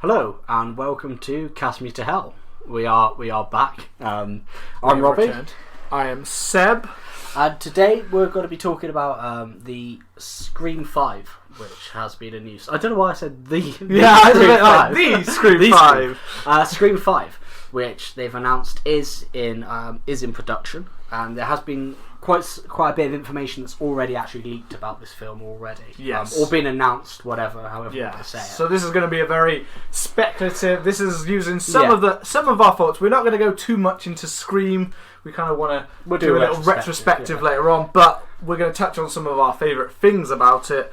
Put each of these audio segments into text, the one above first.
Hello and welcome to Cast Me to Hell. We are back. I'm Robbie. I am Seb. And today we're going to be talking about the Scream 5, which has been a news. I don't know why I said the. Yeah, I was a bit like the Scream 5. Scream 5, which they've announced is in production, and there has been quite a bit of information that's already actually leaked about this film already. Yes. Or been announced, however you want to say it. So this is going to be a very speculative. This is using some of our thoughts. We're not going to go too much into Scream. We kind of want to do a little retrospective later on, but we're going to touch on some of our favourite things about it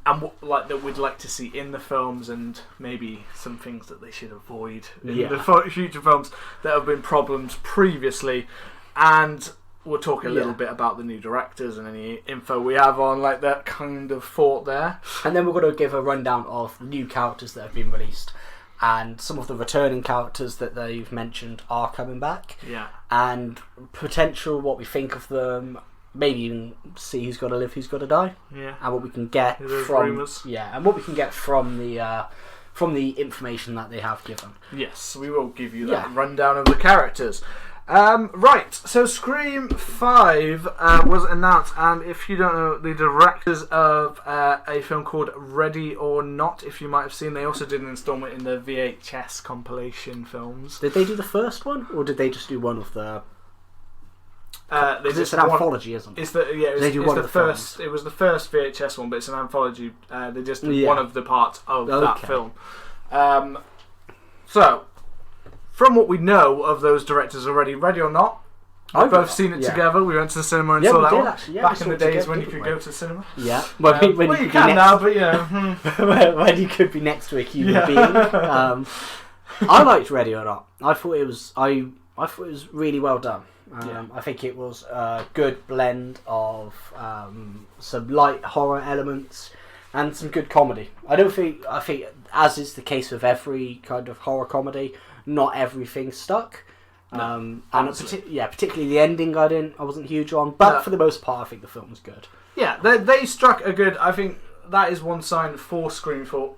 and that we'd like to see in the films, and maybe some things that they should avoid in the future films that have been problems previously. And we'll talk a little bit about the new directors and any info we have on that kind of thought there. And then we're going to give a rundown of the new characters that have been released, and some of the returning characters that they've mentioned are coming back. Yeah. And potential, what we think of them, maybe even see who's got to live, who's got to die. Yeah. And what we can get and what we can get from the information that they have given. Yes, we will give you that rundown of the characters. Right, so Scream 5 was announced, and if you don't know, the directors of a film called Ready or Not, if you might have seen, they also did an installment in the VHS compilation films. Did they do the first one, or did they just do one of the... it's an anthology, isn't it? It was the first VHS one, but it's an anthology. They just did one of the parts of that film. So, from what we know of those directors already, Ready or Not, we've both seen it together. We went to the cinema and saw that one. Actually, back in the days when you could go to the cinema. Yeah. When you can now, but when you could be next to a human being. I liked Ready or Not. I thought it was really well done. I think it was a good blend of some light horror elements and some good comedy. I think as is the case with every kind of horror comedy, not everything stuck. And particularly the ending I wasn't huge on, but for the most part I think the film was good. Yeah, they struck a good, I think that is one sign for Scream 4.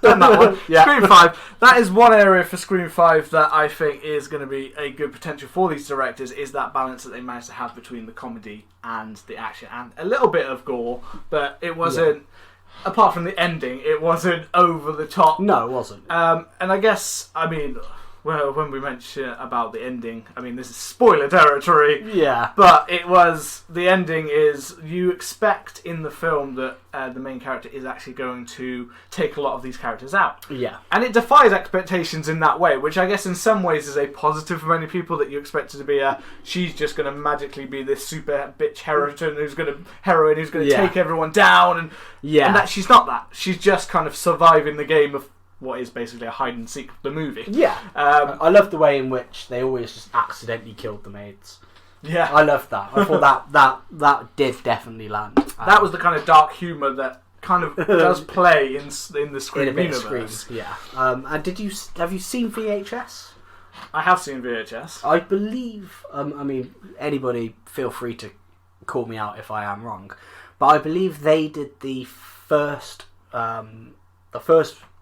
Done that one. Scream 5. That is one area for Scream 5 that I think is going to be a good potential for these directors, is that balance that they managed to have between the comedy and the action, and a little bit of gore, but it wasn't, apart from the ending, it wasn't over the top. No, it wasn't. And I guess, when we mention about the ending, this is spoiler territory. Yeah. But the ending is, you expect in the film that the main character is actually going to take a lot of these characters out. Yeah. And it defies expectations in that way, which I guess in some ways is a positive for many people, that you expect it to be she's just going to magically be this super bitch heroine who's going to take everyone down, and that she's not that. She's just kind of surviving the game of what is basically a hide and seek of the movie. Yeah. I love the way in which they always just accidentally killed the maids. Yeah. I love that. I thought that did definitely land. That was the kind of dark humour that kind of does play in the Scream universe. Scream, yeah. And have you seen VHS? I have seen VHS. I believe, anybody feel free to call me out if I am wrong, but I believe they did the first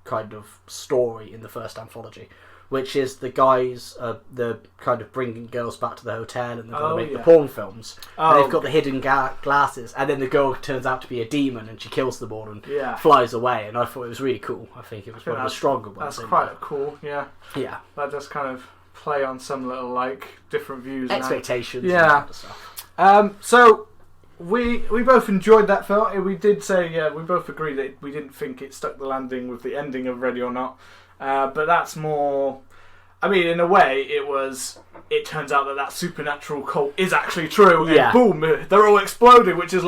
kind of story in the first anthology, which is the guys the kind of bringing girls back to the hotel, and they're going to make the porn films, and they've got the hidden glasses, and then the girl turns out to be a demon and she kills them all and flies away, and I thought it was really cool. I think it was one of the stronger ones. That's quite cool. Yeah that does kind of play on some little different views, expectations, and that stuff. So We both enjoyed that film. We did say, we both agreed that we didn't think it stuck the landing with the ending of Ready or Not. But that's more... in a way, it turns out that supernatural cult is actually true. And boom, they're all exploding, which is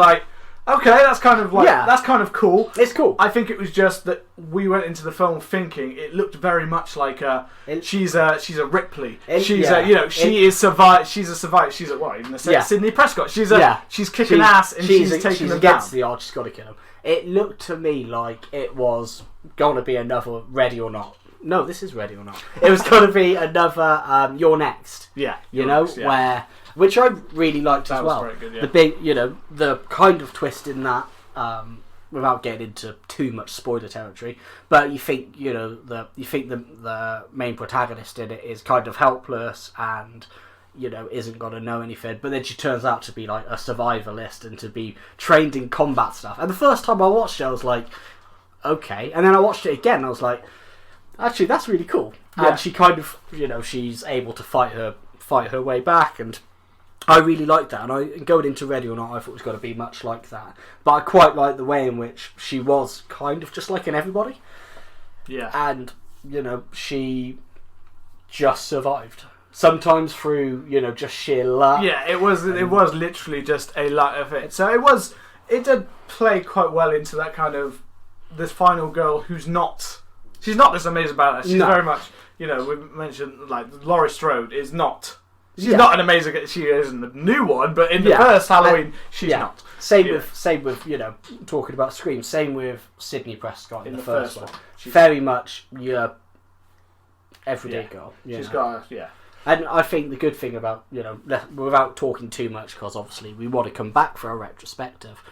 okay, that's kind of that's kind of cool. It's cool. I think it was just that we went into the film thinking it looked very much like she's a Ripley. She's a survivor. She's a Sidney Prescott. She's kicking ass and she's taking them against down. the odds. She's got to kill him. It looked to me like it was going to be another Ready or Not. No, this is Ready or Not. It was going to be another You're Next. Yeah, where. Which I really liked as well. Very good, The big, the kind of twist in that without getting into too much spoiler territory, but you think the main protagonist in it is kind of helpless and isn't going to know anything, but then she turns out to be like a survivalist and to be trained in combat stuff. And the first time I watched it, I was like, okay, and then I watched it again, and I was like, actually, that's really cool. And she kind of, she's able to fight her way back, and I really liked that. And going into Ready or Not, I thought it was going to be much like that. But I quite like the way in which she was kind of just like in everybody. Yeah. And, she just survived. Sometimes through, just sheer luck. Yeah, it was literally just a luck of it. So it did play quite well into that kind of, this final girl who's not, she's not this amazing badass. She's very much, we mentioned, like, Laurie Strode is not, she's not an amazing, she isn't the new one, but in the first Halloween, she's not. Same with, talking about Scream, same with Sydney Prescott in the first one. She's very much your everyday girl. She's got, And I think the good thing about, without talking too much, because obviously we want to come back for a retrospective,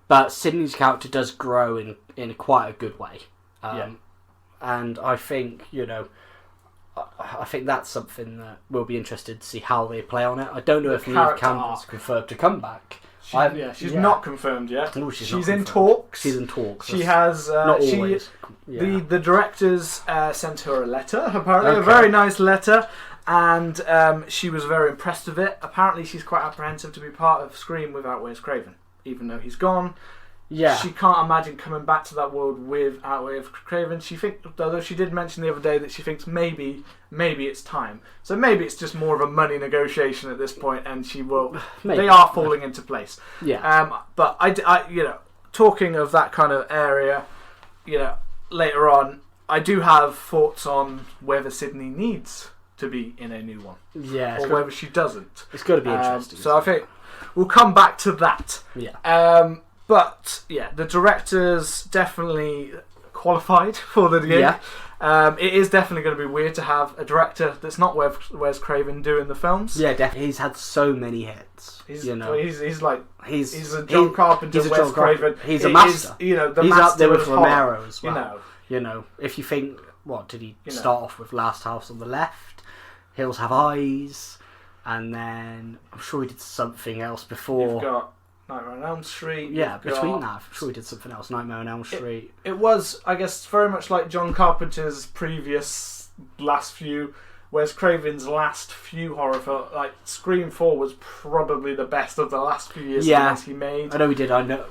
but Sydney's character does grow in quite a good way. And I think, I think that's something that we'll be interested to see how they play on it. I don't know if Neve Campbell's confirmed to come back. She's not confirmed yet. No, she's in talks. She's in talks. She has. Not always. The directors sent her a letter, apparently. A very nice letter. And she was very impressed with it. Apparently she's quite apprehensive to be part of Scream without Wes Craven. Even though he's gone. Yeah. She can't imagine coming back to that world without Wes Craven. Although she did mention the other day that she thinks maybe it's time. So maybe it's just more of a money negotiation at this point, and she will. They are falling into place. Yeah. But I talking of that kind of area, later on, I do have thoughts on whether Sydney needs to be in a new one. Yeah. Or whether she doesn't. It's got to be interesting. So I think we'll come back to that. Yeah. But the director's definitely qualified for the gig. Yeah. It is definitely going to be weird to have a director that's not Wes Craven doing the films. Yeah, definitely. He's had so many hits. He's a John Carpenter, Wes Craven. He's a master. He's master up there with Romero as well. You know. If you think, what did he start off with? Last House on the Left, Hills Have Eyes, and then I'm sure he did something else before. You've got Nightmare on Elm Street. Yeah, between that, I'm sure he did something else. Nightmare on Elm Street. It was, I guess, very much like John Carpenter's previous last few. Whereas Craven's last few horror films, like Scream 4, was probably the best of the last few years he made. I know he did. I know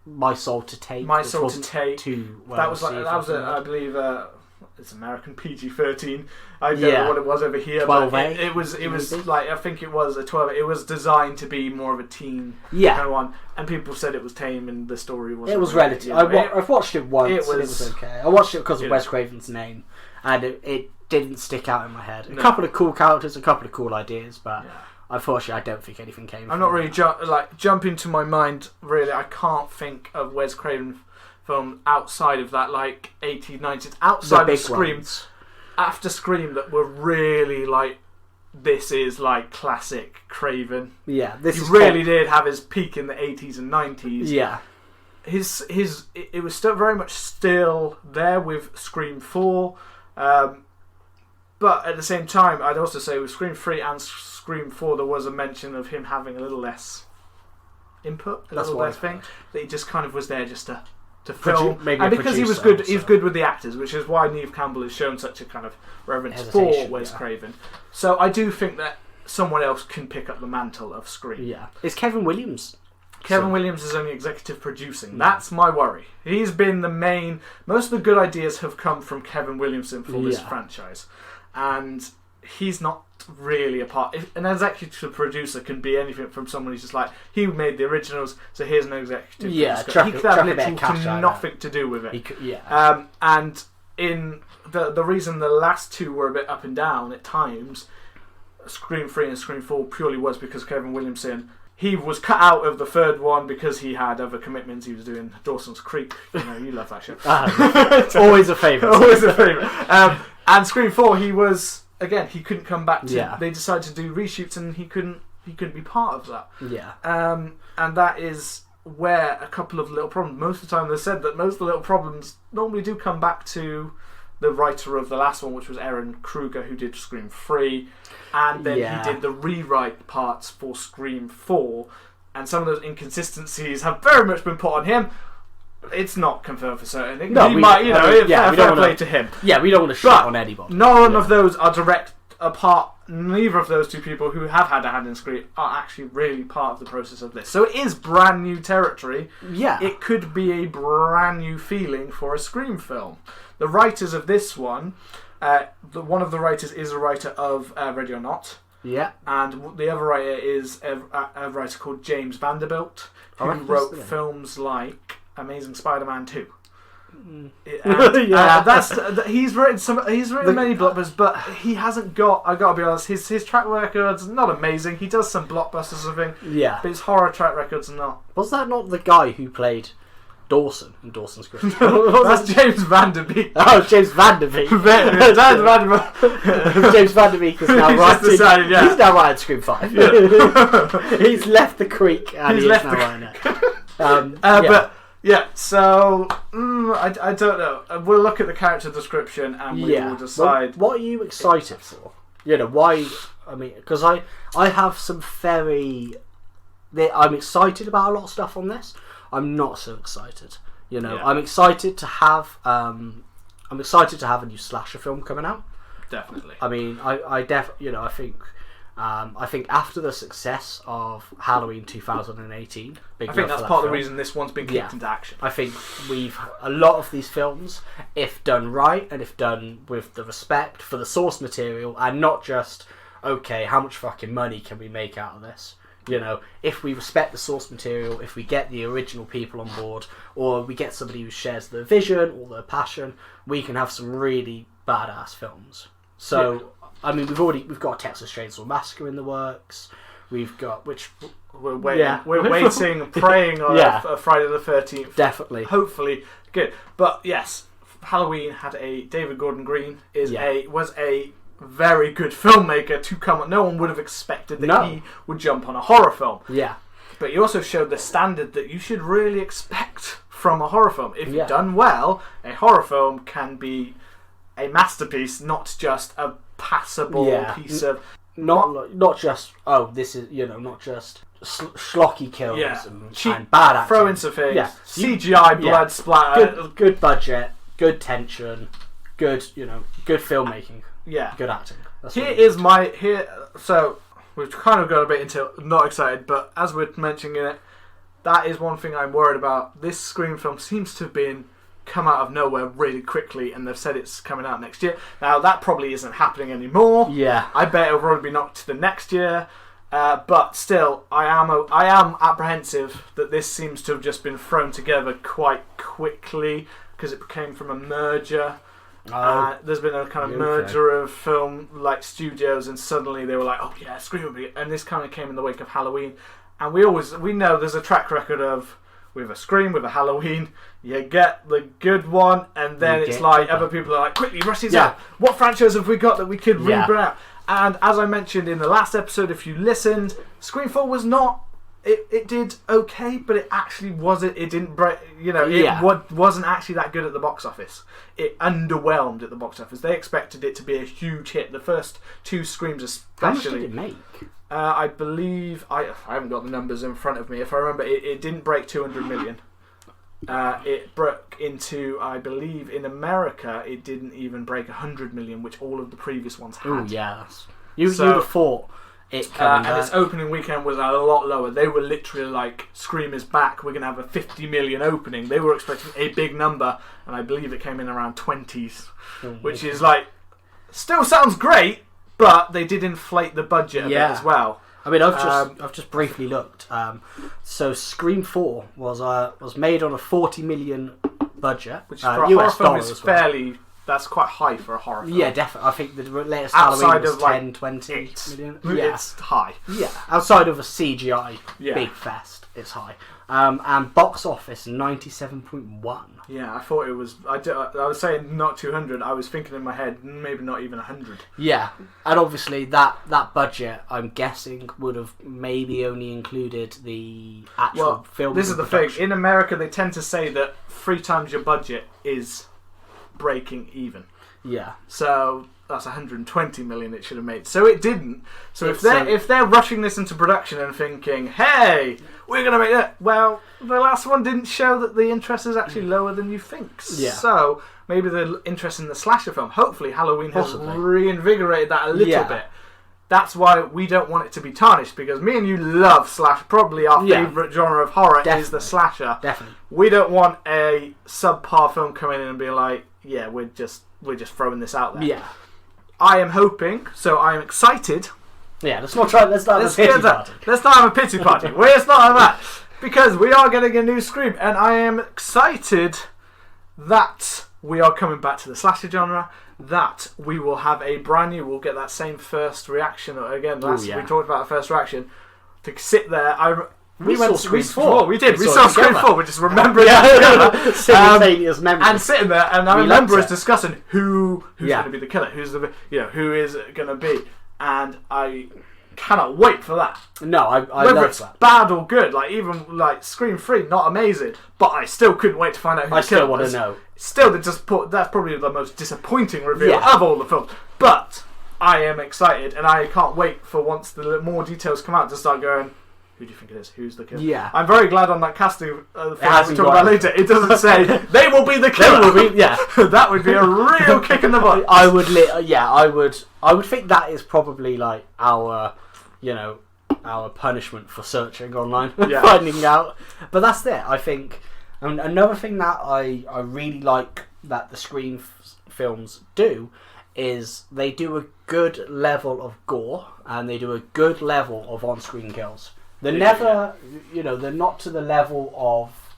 My Soul to Take. My Soul to Take. Too well that was I believe, it's American PG-13. I don't know what it was over here. 12A. It was like, I think it was a 12. It was designed to be more of a teen kind of one, and people said it was tame and the story wasn't. It was relative. I've watched it once. It was okay. I watched it because of Wes Craven's name, and it didn't stick out in my head. A couple of cool characters, a couple of cool ideas, but unfortunately, I don't think anything came. I'm not really jumping to my mind. Really, I can't think of Wes Craven film outside of that, like 80s, 90s, outside of Scream. Ones. After Scream, that were really like, this is like classic Craven. Yeah, he really did have his peak in the 80s and 90s. Yeah, it was still very much still there with Scream 4. But at the same time, I'd also say with Scream 3 and Scream 4, there was a mention of him having a little less input, a little less thing. That he just kind of was there just to film. And because he was good, he was good with the actors, which is why Neve Campbell has shown such a kind of reverence for Wes Craven. So I do think that someone else can pick up the mantle of Scream. Yeah. Is Kevin Williams? Kevin Williams is only executive producing. That's my worry. He's been the main... Most of the good ideas have come from Kevin Williamson for this franchise. And he's not really a part... An executive producer can be anything from someone who's just like, he made the originals, so here's an executive producer. He could have literally nothing to do with it. And in the reason the last two were a bit up and down at times, Scream 3 and Scream 4, purely was because Kevin Williamson... He was cut out of the third one because he had other commitments. He was doing Dawson's Creek. You love that shit. Always a favourite. Always a favourite. And Scream 4, he couldn't come back to. They decided to do reshoots, and he couldn't be part of that. Yeah. And that is where a couple of little problems. Most of the time, they said that most of the little problems normally do come back to the writer of the last one, which was Aaron Kruger, who did Scream 3, and then he did the rewrite parts for Scream 4, and some of those inconsistencies have very much been put on him. It's not confirmed for certain. No, fair play to him. Yeah, we don't want to shit on anybody. None of those are direct apart. Neither of those two people who have had a hand in Scream are actually really part of the process of this. So it is brand new territory. Yeah. It could be a brand new feeling for a Scream film. The writers of this one, one of the writers is a writer of Ready or Not. Yeah. And the other writer is a writer called James Vanderbilt, who wrote films like Amazing Spider-Man 2. He's written many blockbusters, but he hasn't got. I gotta be honest, his track record's not amazing. He does some blockbusters and thing, but his horror track record's not. Was that not the guy who played Dawson in Dawson's Creek? That's James Vanderbeek. Oh, James Vanderbeek. James Vanderbeek is now writing. He's now writing Scream 5. Yeah. He's left the creek and he's now writing it. But. Yeah, so I don't know. We'll look at the character description and we will decide. What are you excited for? You know, why? I mean, because I have some I'm excited about a lot of stuff on this. I'm not so excited. You know, I'm excited to have a new slasher film coming out. Definitely. I mean, I think after the success of Halloween 2018, I think that's part of the reason this one's been kicked into action. I think a lot of these films, if done right and if done with the respect for the source material and not just, okay, how much fucking money can we make out of this? You know, if we respect the source material, if we get the original people on board, or we get somebody who shares their vision or their passion, we can have some really badass films. So, I mean, we've got Texas Chainsaw Massacre in the works. We've got we're waiting, praying on a Friday the 13th. Definitely, hopefully, good. But yes, Halloween had David Gordon Green was a very good filmmaker to come. No one would have expected that he would jump on a horror film. Yeah, but he also showed the standard that you should really expect from a horror film. If you've done well, a horror film can be a masterpiece, not just a passable piece of not just this is not just schlocky kills and bad acting. Throw in some things, CGI blood splatter, good budget, good tension, good filmmaking, good acting. So we've kind of got a bit into not excited, but as we're mentioning it, that is one thing I'm worried about. This Scream film seems to have been come out of nowhere really quickly, and they've said it's coming out next year. Now that probably isn't happening anymore. I bet it'll probably be knocked to the next year. But still, I am apprehensive that this seems to have just been thrown together quite quickly because it came from a merger. There's been a kind of merger of film like studios, and suddenly they were like, "Oh yeah, Scream will be," and this kind of came in the wake of Halloween. And we know there's a track record of with a Scream, with a Halloween, you get the good one, and then it's like other people are like, quickly rush these out. What franchise have we got that we could rebring out? And as I mentioned in the last episode, if you listened, Scream 4 was not. It did okay, but it actually wasn't. It didn't break. It wasn't actually that good at the box office. It underwhelmed at the box office. They expected it to be a huge hit. The first two Screams, especially. How much did it make? I believe I haven't got the numbers in front of me. If I remember, it didn't break 200 million. It broke into, I believe, in America, it didn't even break 100 million, which all of the previous ones had. Oh yeah, you'd have thought it coming and its opening weekend was a lot lower. They were literally like, Scream is back, we're going to have a 50 million opening. They were expecting a big number, and I believe it came in around 20s, which is like, still sounds great, but they did inflate the budget a bit as well. I mean, I've just briefly looked. So Scream 4 was made on a 40 million budget, which for a horror film is fairly. that's quite high for a horror film. Yeah, definitely. I think the latest Outside Halloween was of, like, 10, 20 million. Yeah, it's high. Yeah, outside of a CGI Yeah. big fest, it's high. And box office 97.1. Yeah, I thought it was. I was saying not 200. I was thinking in my head maybe not even 100. Yeah, and obviously that budget, I'm guessing, would have maybe only included the actual film. This is the thing. In America, they tend to say that 3 times your budget is breaking even. Yeah. So that's 120 million it should have made. So it didn't. So if they're rushing this into production and thinking, hey, we're going to make that, well, the last one didn't show that the interest is actually lower than you think. Yeah. So maybe the interest in the slasher film, hopefully Halloween has reinvigorated that a little bit. That's why we don't want it to be tarnished, because me and you love slash. Probably our favourite genre of horror is the slasher. Definitely. We don't want a subpar film coming in and being like, yeah, we're just throwing this out there. Yeah. I am hoping, so I am excited. Yeah, let's not have a pity party. Let's not have a pity party. Let's not have that. Because we are getting a new Scream, and I am excited that we are coming back to the slasher genre, that we will have a brand new, we'll get that same first reaction. Again, we talked about the first reaction. To sit there, we saw Scream 4. We did. We saw Scream 4. We just remember it. Simultaneous memory. And sitting there, and I remember us discussing who's going to be the killer, who is it going to be, and I cannot wait for that. No, I whether love it's that. bad or good, like even like Scream 3, not amazing, but I still couldn't wait to find out who the killer was. I still want to know. Still, that's probably the most disappointing reveal of all the films. But I am excited, and I can't wait for once the more details come out to start going, who do you think it is? Who's the killer? Yeah. I'm very glad on that casting film we talk about later. It doesn't say they will be the killer. They will be, yeah. That would be a real kick in the butt. I would think that is probably like our punishment for searching online and finding out. But that's it. I think another thing that I really like that the Scream films do is they do a good level of gore and they do a good level of on-screen kills. They're they're not to the level of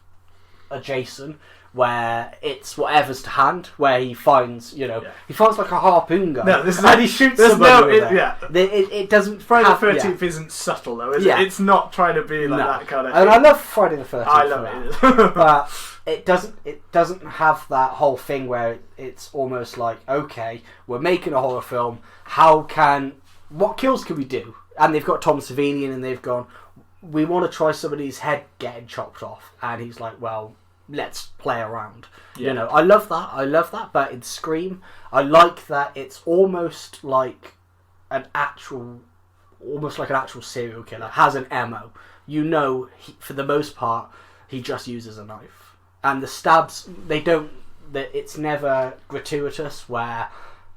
a Jason where it's whatever's to hand, where he finds, he finds like a harpoon gun and he shoots somebody with it. It doesn't. Friday the 13th isn't subtle though, is it? It's not trying to be like that kind of. And I love Friday the 13th. I love it, but it doesn't have that whole thing where it's almost like, okay, we're making a horror film. What kills can we do? And they've got Tom Savini in, and they've gone, we want to try somebody's head getting chopped off, and he's like, well, let's play around. I love that. But in Scream, I like that it's almost like an actual serial killer has an MO. For the most part, he just uses a knife, and the stabs it's never gratuitous where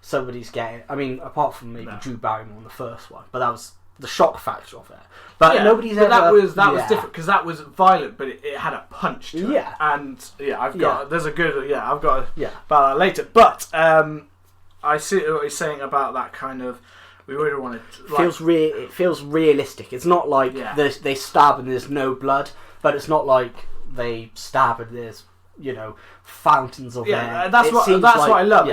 somebody's getting. I mean, apart from maybe Drew Barrymore in the first one, but that was the shock factor of it. But nobody's ever. That was different because that was violent, but it had a punch to it. Yeah, and I've got about that later. But I see what you're saying about that kind of. We really want to. It feels realistic. It's not like they stab and there's no blood, but it's not like they stab and there's fountains of air. That's what I love.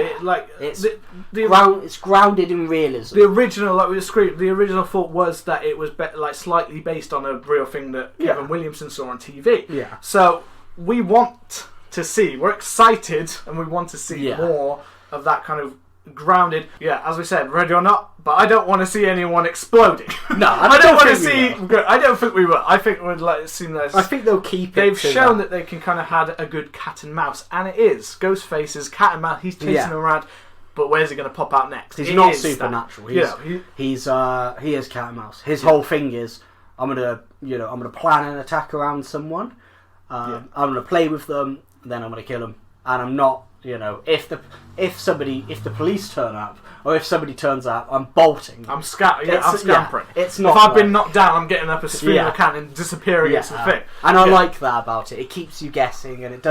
It's grounded in realism. The original, the original thought was that it was slightly based on a real thing that Kevin Williamson saw on TV. Yeah. So we want to see. We're excited, and we want to see more of that kind of grounded. Yeah, as we said, ready or not. But I don't want to see anyone exploding. No, I don't want to see. I don't think we will. I think we'd seem like. I think they'll keep it. They've shown that they can kind of have a good cat and mouse, and it is Ghostface's cat and mouse. He's chasing him around, but where's he going to pop out next? He's not supernatural. He is cat and mouse. His whole thing is I'm gonna plan an attack around someone. I'm gonna play with them, then I'm gonna kill them, and I'm not. If the police turn up, or if somebody turns up, I'm bolting. I'm scampering. It's not. If I've been knocked down, I'm getting up as soon as I can and disappearing into the thing. And I like that about it. It keeps you guessing, and it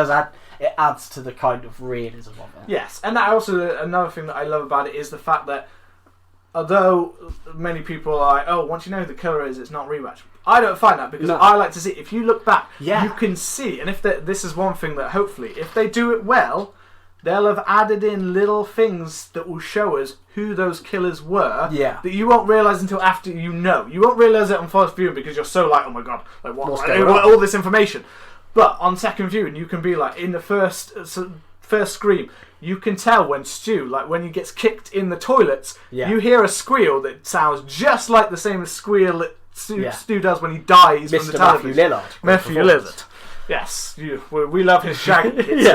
adds to the kind of realism of it. Yes, and that also another thing that I love about it is the fact that although many people are like, oh, once you know who the killer is, it's not rewatch. I don't find that because I like to see. If you look back, you can see, and if this is one thing that hopefully, if they do it well. they'll have added in little things that will show us who those killers were. Yeah. That you won't realise until after you know. You won't realise it on first viewing because you're so like, oh my god, like What's going on? all this information. But on second viewing, you can be like, in the first scream, you can tell when Stu, like when he gets kicked in the toilets, you hear a squeal that sounds just like the same squeal that Stu does when he dies from the television. Matthew Lillard. Yes, we love his shank. It's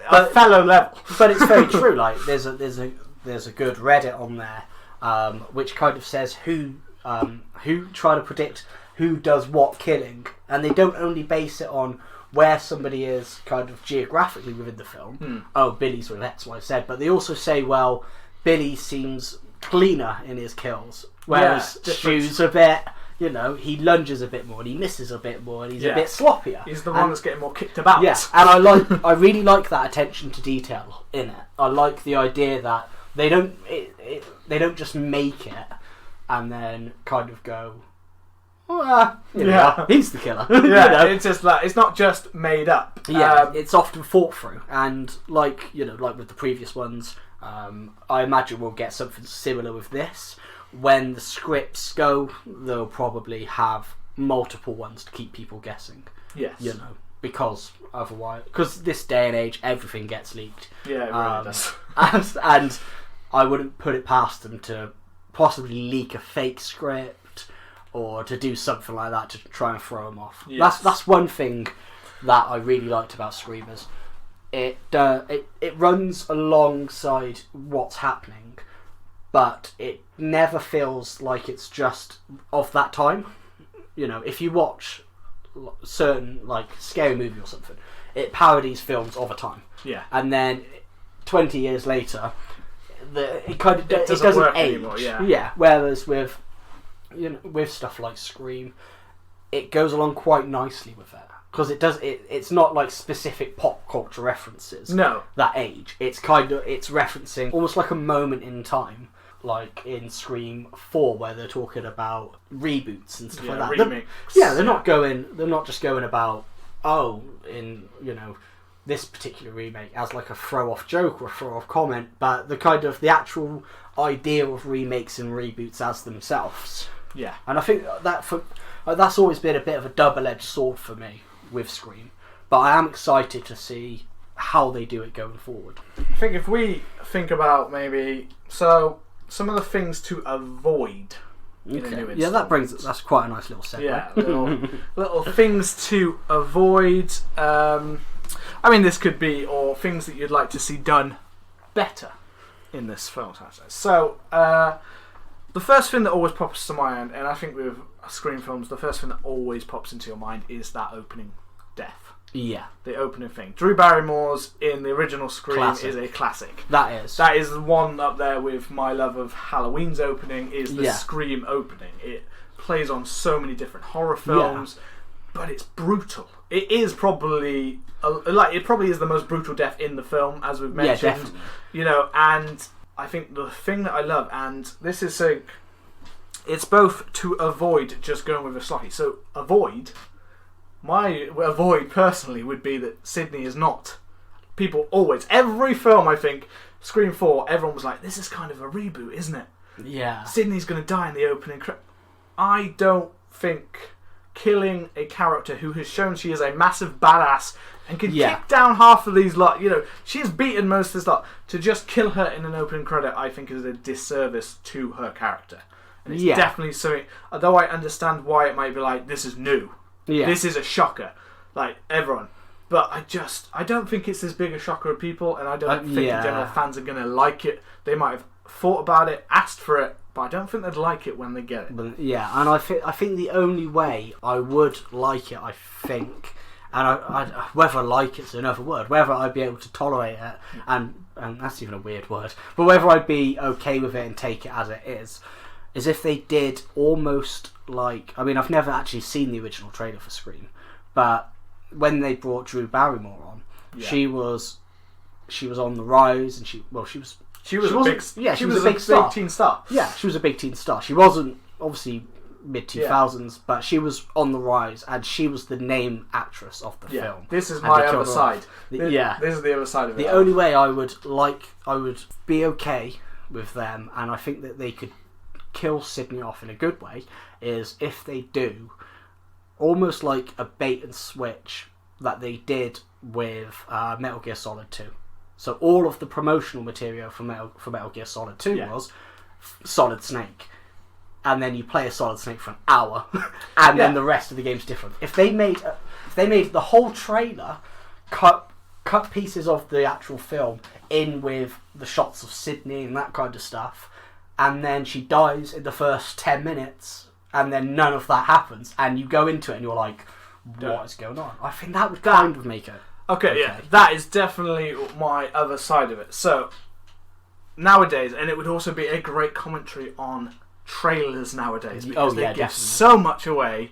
a fellow level. But it's very true. Like there's a good Reddit on there, which kind of says who try to predict who does what killing, and they don't only base it on where somebody is kind of geographically within the film. Oh, Billy's with X, Y, Z. But they also say, well, Billy seems cleaner in his kills, whereas Stu's a bit, he lunges a bit more and he misses a bit more and he's a bit sloppier. He's the one that's getting more kicked about. Yeah, and I really like that attention to detail in it. I like the idea that they don't just make it and then kind of go, he's the killer. It's just like, it's not just made up. It's often thought through, and like with the previous ones, I imagine we'll get something similar with this. When the scripts go, they'll probably have multiple ones to keep people guessing. Yes. Because this day and age, everything gets leaked. Yeah, it really does. and I wouldn't put it past them to possibly leak a fake script or to do something like that to try and throw them off. Yes. That's one thing that I really liked about Screamers. It runs alongside what's happening, but it never feels like it's just of that time. If you watch certain like scary movie or something, it parodies films of a time. Yeah. And then 20 years later, it doesn't work age anymore. Yeah. Whereas with stuff like Scream, it goes along quite nicely with it because it's not like specific pop culture references. No. That age. It's referencing almost like a moment in time, like in Scream 4 where they're talking about reboots and stuff like that. Remakes. They're not just going about this particular remake as like a throw-off joke or a throw-off comment, but the actual idea of remakes and reboots as themselves. Yeah. And I think that's always been a bit of a double-edged sword for me with Scream, but I am excited to see how they do it going forward. I think if we think about some of the things to avoid in a new installment. That's quite a nice little segue. Yeah, little things to avoid. This could be, or things that you'd like to see done better in this film. So, the first thing that always pops to mind, and I think with Scream films, the first thing that always pops into your mind is that opening death. Yeah. The opening thing. Drew Barrymore's in the original Scream is a classic. That is the one up there with my love of Halloween's opening is the Scream opening. It plays on so many different horror films, but it's brutal. It is probably is the most brutal death in the film, as we've mentioned. Yeah, definitely. And I think the thing that I love, and this is it's both to avoid just going with a sloppy. So my avoid personally would be that Sydney is not. People always, every film I think, Scream 4, everyone was like, this is kind of a reboot, isn't it? Yeah. Sydney's going to die in the opening. I don't think killing a character who has shown she is a massive badass and can kick down half of these lot, she's beaten most of this lot, to just kill her in an opening credit I think is a disservice to her character. And it's definitely something, although I understand why it might be like, this is new. Yeah. This is a shocker. Like, everyone. But I don't think it's as big a shocker of people, and I don't think in general fans are going to like it. They might have thought about it, asked for it, but I don't think they'd like it when they get it. But, and I think the only way I would like it, and I whether I like it's another word, whether I'd be able to tolerate it, and that's even a weird word, but whether I'd be okay with it and take it as it is if they did almost like, I've never actually seen the original trailer for Scream, but when they brought Drew Barrymore on, she was on the rise, and she was a big teen star. Yeah, she was a big teen star. She wasn't obviously mid-2000s, but she was on the rise, and she was the name actress of the film. This is my other side. This is the other side of it. The only way I would be okay with them, and I think that they could kill Sydney off in a good way, is if they do almost like a bait and switch that they did with Metal Gear Solid 2. So all of the promotional material for Metal Gear Solid 2 was Solid Snake. And then you play a Solid Snake for an hour, and then the rest of the game's different. If they made the whole trailer, cut pieces of the actual film in with the shots of Sydney and that kind of stuff, and then she dies in the first 10 minutes, and then none of that happens, and you go into it and you're like, what is going on? I think that would kind of make it. Okay, that is definitely my other side of it. So, nowadays, and it would also be a great commentary on trailers nowadays, because they give so much away,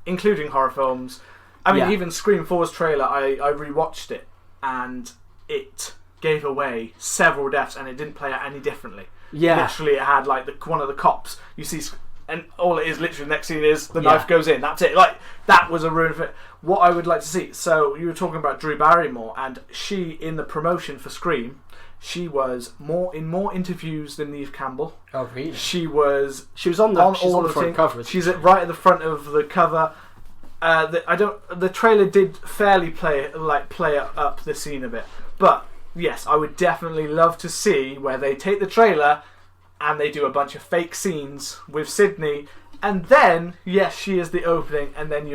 including horror films. I mean, even Scream 4's trailer, I rewatched it, and it gave away several deaths, and it didn't play out any differently. Yeah. Literally, it had, like, one of the cops, you see, and all it is, literally, the next scene is the knife goes in, that's it. Like, that was a ruin for it. What I would like to see, so you were talking about Drew Barrymore, and she, in the promotion for Scream, she was in more interviews than Neve Campbell. Oh, really? She was on all the front cover. She's right at the front of the cover. The trailer did fairly play up the scene a bit, but yes, I would definitely love to see where they take the trailer and they do a bunch of fake scenes with Sydney, and then yes, she is the opening, and then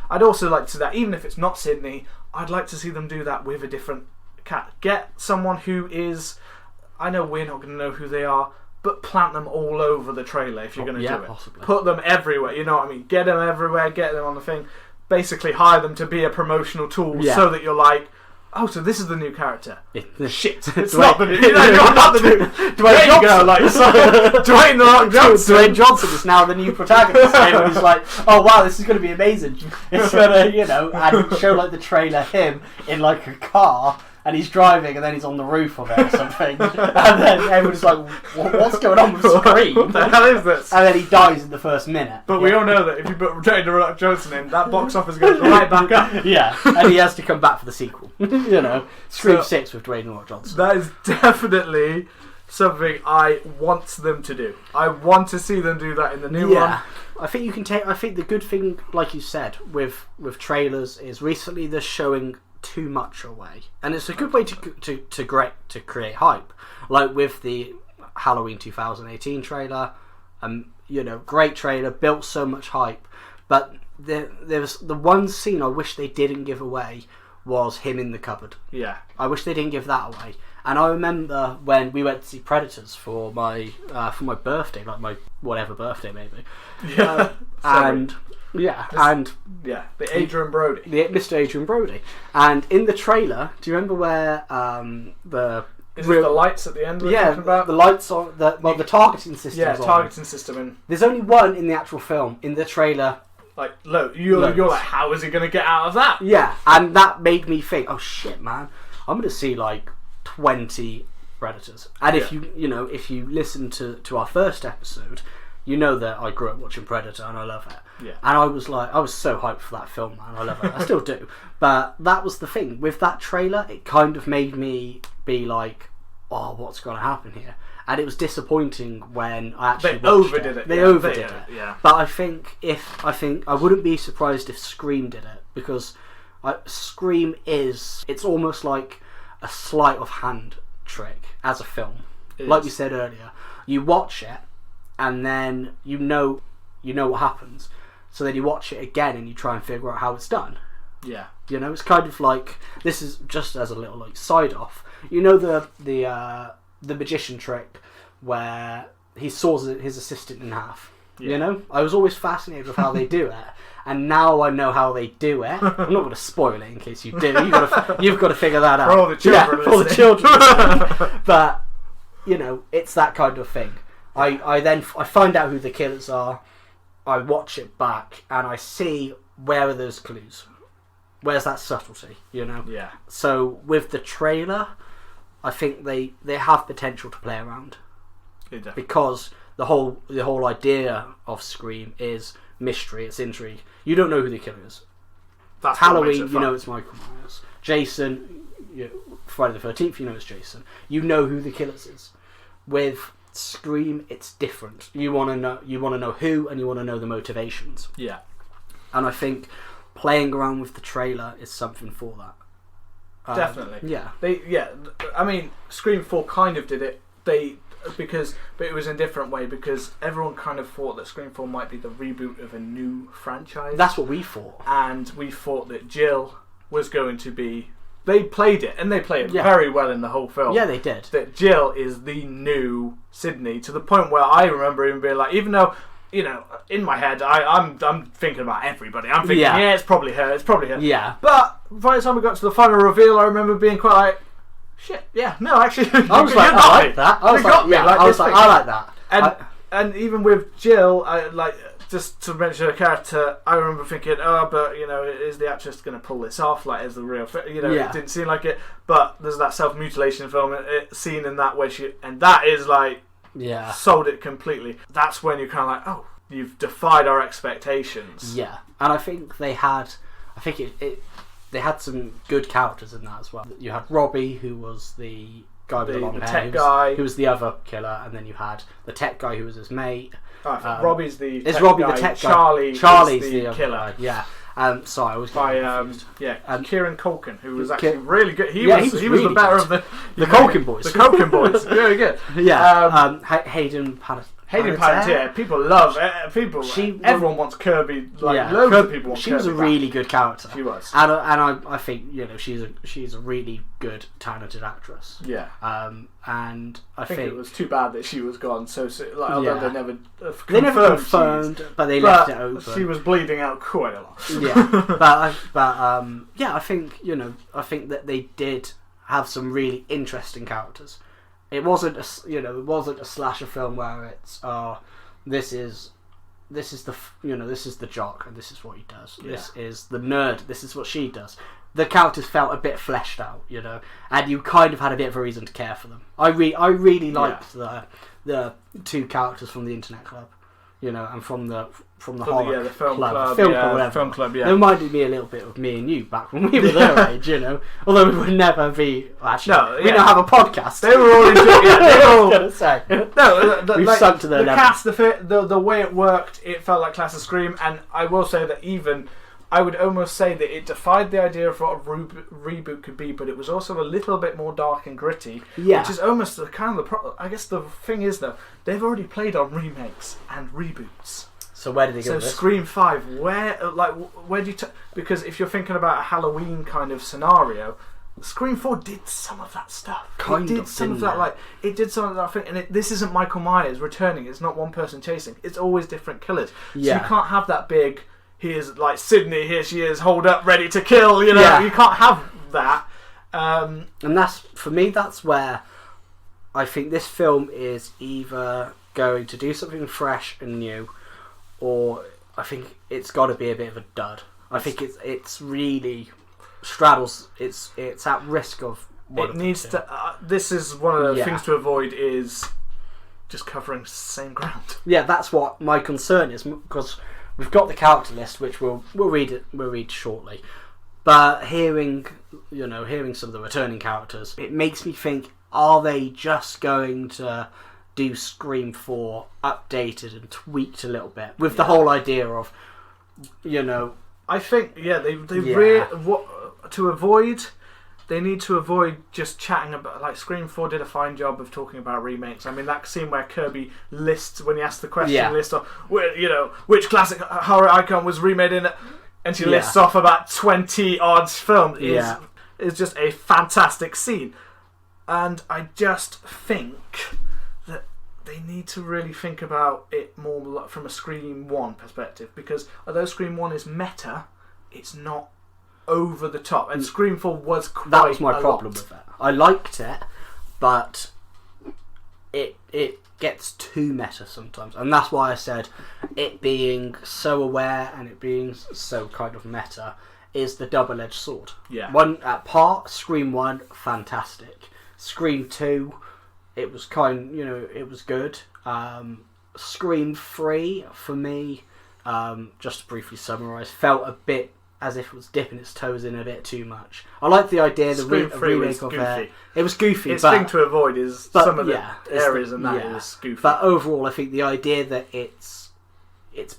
I'd also like to see that, even if it's not Sydney, I'd like to see them do that with a different cat. Get someone who is, I know we're not going to know who they are, but plant them all over the trailer if you're going to do it. Possibly. Put them everywhere, you know what I mean? Get them everywhere, get them on the thing. Basically hire them to be a promotional tool so that you're like, oh, so this is the new character. Shit, it's not the new. You're not the new. Dwayne Johnson. Dwayne The Rock Johnson. Dwayne Johnson is now the new protagonist. And he's like, oh wow, this is going to be amazing. It's going to, and show like the trailer him in like a car, and he's driving, and then he's on the roof of it or something, and then everyone's like, what's going on with Scream? What the hell is this? And then he dies in the first minute. But we all know that if you put Dwayne The Rock Johnson in, that box office goes right back up. Yeah, and he has to come back for the sequel. Scream 6 with Dwayne The Rock Johnson. That is definitely something I want them to do. I want to see them do that in the new one. I think you can take. I think the good thing, like you said, with trailers is recently they're showing too much away, and it's a good way to create hype, like with the Halloween 2018 trailer. Great trailer, built so much hype, but there's the one scene I wish they didn't give away was him in the cupboard. Yeah, I wish they didn't give that away. And I remember when we went to see Predators for my birthday, like my whatever birthday maybe. The Adrian Brody. Mr. Adrian Brody. And in the trailer, do you remember where Is it the lights at the end we're talking about? The lights on the targeting system. Yeah, targeting system. And there's only one in the actual film. In the trailer, you're like, how is he going to get out of that? Yeah, and that made me think, oh shit, man, I'm going to see like 20 Predators. And if you listen to our first episode, you know that I grew up watching Predator and I love it. Yeah. And I was so hyped for that film, man. I love it. I still do. But that was the thing. With that trailer, it kind of made me be like, oh, what's going to happen here? And it was disappointing when I actually watched it. They overdid it. Yeah. But I think I wouldn't be surprised if Scream did it, because Scream it's almost like a sleight of hand trick as a film. Like we said earlier, you watch it and then you know what happens. So then you watch it again and you try and figure out how it's done. Yeah. It's kind of like, this is just as a little like side off. The magician trick where he saws his assistant in half. Yeah. I was always fascinated with how they do it, and now I know how they do it. I'm not going to spoil it in case you do. You've got to figure that out. For all the children. For all the children. But it's that kind of thing. I find out who the killers are. I watch it back and I see where are those clues. Where's that subtlety? Yeah. So with the trailer, I think they have potential to play around. Because the whole idea of Scream is mystery, it's intrigue. You don't know who the killer is. That's Halloween, you know it's Michael Myers. Jason, Friday the 13th, you know it's Jason. You know who the killer is. With Scream, it's different. You want to know who, and you want to know the motivations. Yeah. And I think playing around with the trailer is something for that. Definitely. Yeah. I mean, Scream 4 kind of did it. But it was in a different way, because everyone kind of thought that Scream 4 might be the reboot of a new franchise. That's what we thought. And we thought that Jill was going to be... They played it, and they played it very well in the whole film. Yeah, they did. That Jill is the new Sydney, to the point where I remember even being like, even though, in my head, I'm thinking about everybody. I'm thinking, it's probably her, Yeah. But by the time we got to the final reveal, I remember being quite like, shit, yeah, no, actually, I was like, I like that. I was like, I like that. And even with Jill, just to mention her character, I remember thinking, but is the actress going to pull this off? Like, is the real, it didn't seem like it. But there's that self-mutilation film scene in that where and that is like, sold it completely. That's when you're kind of like, oh, you've defied our expectations. Yeah, and I think they had some good characters in that as well. You had Robbie, who was the guy with the long hair, tech guy, who was the other killer, and then you had the tech guy who was his mate. Robbie's the tech Robbie guy. the tech guy. Charlie's the killer. Guy. Yeah. Sorry, I was Kieran Culkin, who was actually really good. He was really the better good. of the Culkin boys. The Culkin boys, very good. Yeah. Hayden Panettiere, people love everyone wants Kirby. Loads of people want she Kirby. Was a really good character. She was, and I think she's a really good, talented actress. Yeah. And I think it was too bad that she was gone so soon. Although they never confirmed, but they left it open. She was bleeding out quite a lot. Yeah, I think that they did have some really interesting characters. It wasn't a slasher film where it's this is the jock and this is what he does. Yeah. This is the nerd. This is what she does. The characters felt a bit fleshed out, and you kind of had a bit of a reason to care for them. I really liked the two characters from the Internet Club, and from the horror film club, film club. It reminded me a little bit of me and you back when we were their age, Although we would never be. Actually, we don't have a podcast. They were all enjoying it. I was gonna say. No, we've sunk to their level. Cast, the way it worked, it felt like classic Scream, and I will say that I would almost say that it defied the idea of what a reboot could be, but it was also a little bit more dark and gritty. Yeah. Which is almost I guess the thing is, though, they've already played on remakes and reboots. So where did they go with this? Scream 5, where do you... because if you're thinking about a Halloween kind of scenario, Scream 4 did some of that stuff. It did some of that thing, and this isn't Michael Myers returning. It's not one person chasing. It's always different killers. Yeah. So you can't have that big... Here's like Sydney, here she is, hold up, ready to kill. You can't have that. And that's, for me, that's where I think this film is either going to do something fresh and new, or I think it's got to be a bit of a dud. I think it's really straddles. It's at risk of. It needs to. This is one of the things to avoid is just covering the same ground. Yeah, that's what my concern is, because we've got the character list, which we'll read shortly. But hearing some of the returning characters, it makes me think: are they just going to do Scream 4 updated and tweaked a little bit with the whole idea of, I think they need to avoid just chatting about, like, Scream 4 did a fine job of talking about remakes. I mean, that scene where Kirby lists, when he asks the question, list of which classic horror icon was remade in it, and she lists off about 20 odd films is just a fantastic scene. And I just think that they need to really think about it more from a Scream 1 perspective, because although Scream 1 is meta, it's not over the top, and Scream 4 was quite that was my problem with it. I liked it, but it gets too meta sometimes, and that's why I said it being so aware and it being so kind of meta is the double-edged sword. Yeah. One at part, Scream 1, fantastic. Scream 2, it was it was good. Scream 3, for me, just to briefly summarise, felt a bit as if it was dipping its toes in a bit too much. I like the idea, the remake of it. It was goofy. Its thing to avoid is some of the areas and that is goofy. But overall, I think the idea that it's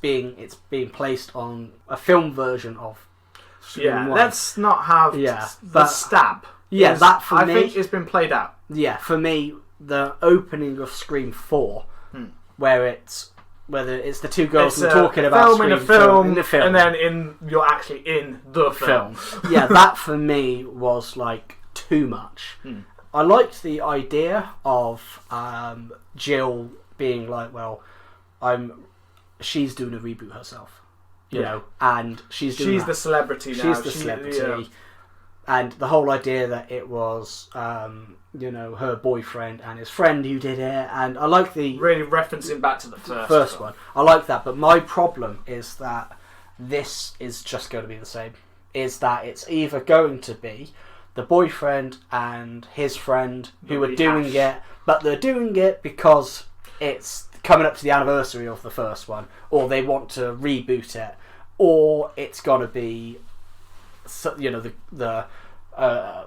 being placed on a film version of Scream 1. Let's not have the stab. Yeah, that for me... I think it's been played out. Yeah, for me, the opening of Scream 4, whether it's the two girls talking about Scream, in the film, and then you're actually in the film. Yeah, that for me was like too much. I liked the idea of Jill being like, well, she's doing a reboot herself, you know, and she's the celebrity now. She's the celebrity, and the whole idea that it was, her boyfriend and his friend who did it, and I like the really referencing back to the first one. I like that, but my problem is that this is just going to be the same. Is that it's either going to be the boyfriend and his friend who are doing it, but they're doing it because it's coming up to the anniversary of the first one, or they want to reboot it, or it's got to be, the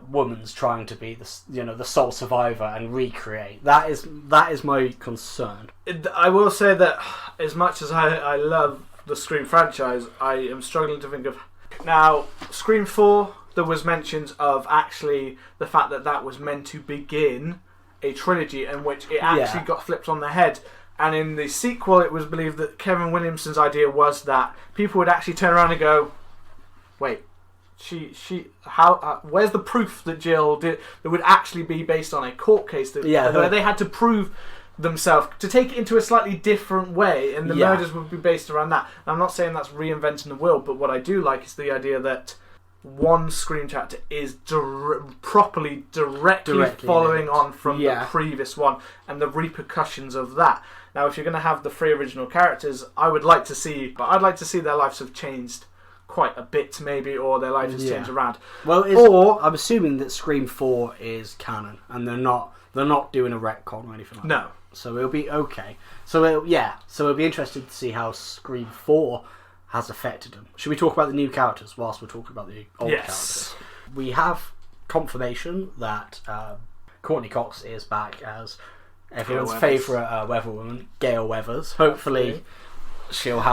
woman's trying to be the sole survivor and recreate. That is my concern. I will say that as much as I love the Scream franchise, I am struggling to think of now. Scream 4, there was mentions of actually the fact that was meant to begin a trilogy in which it actually got flipped on the head. And in the sequel, it was believed that Kevin Williamson's idea was that people would actually turn around and go, "Wait, where's the proof that Jill did that would actually be based on a court case where they had to prove themselves to take it into a slightly different way, and the murders would be based around that." And I'm not saying that's reinventing the wheel, but what I do like is the idea that one Scream chapter is properly directly following on from the previous one and the repercussions of that. Now, if you're going to have the 3 original characters, I'd like to see their lives have changed quite a bit, maybe, or their lives has changed around. Well, I'm assuming that Scream 4 is canon, and they're not doing a retcon or anything like that. No. So it'll be okay. So it'll be interesting to see how Scream 4 has affected them. Should we talk about the new characters whilst we're talking about the old characters? We have confirmation that Courtney Cox is back as everyone's favourite weather woman, Gail Weathers. Hopefully she won't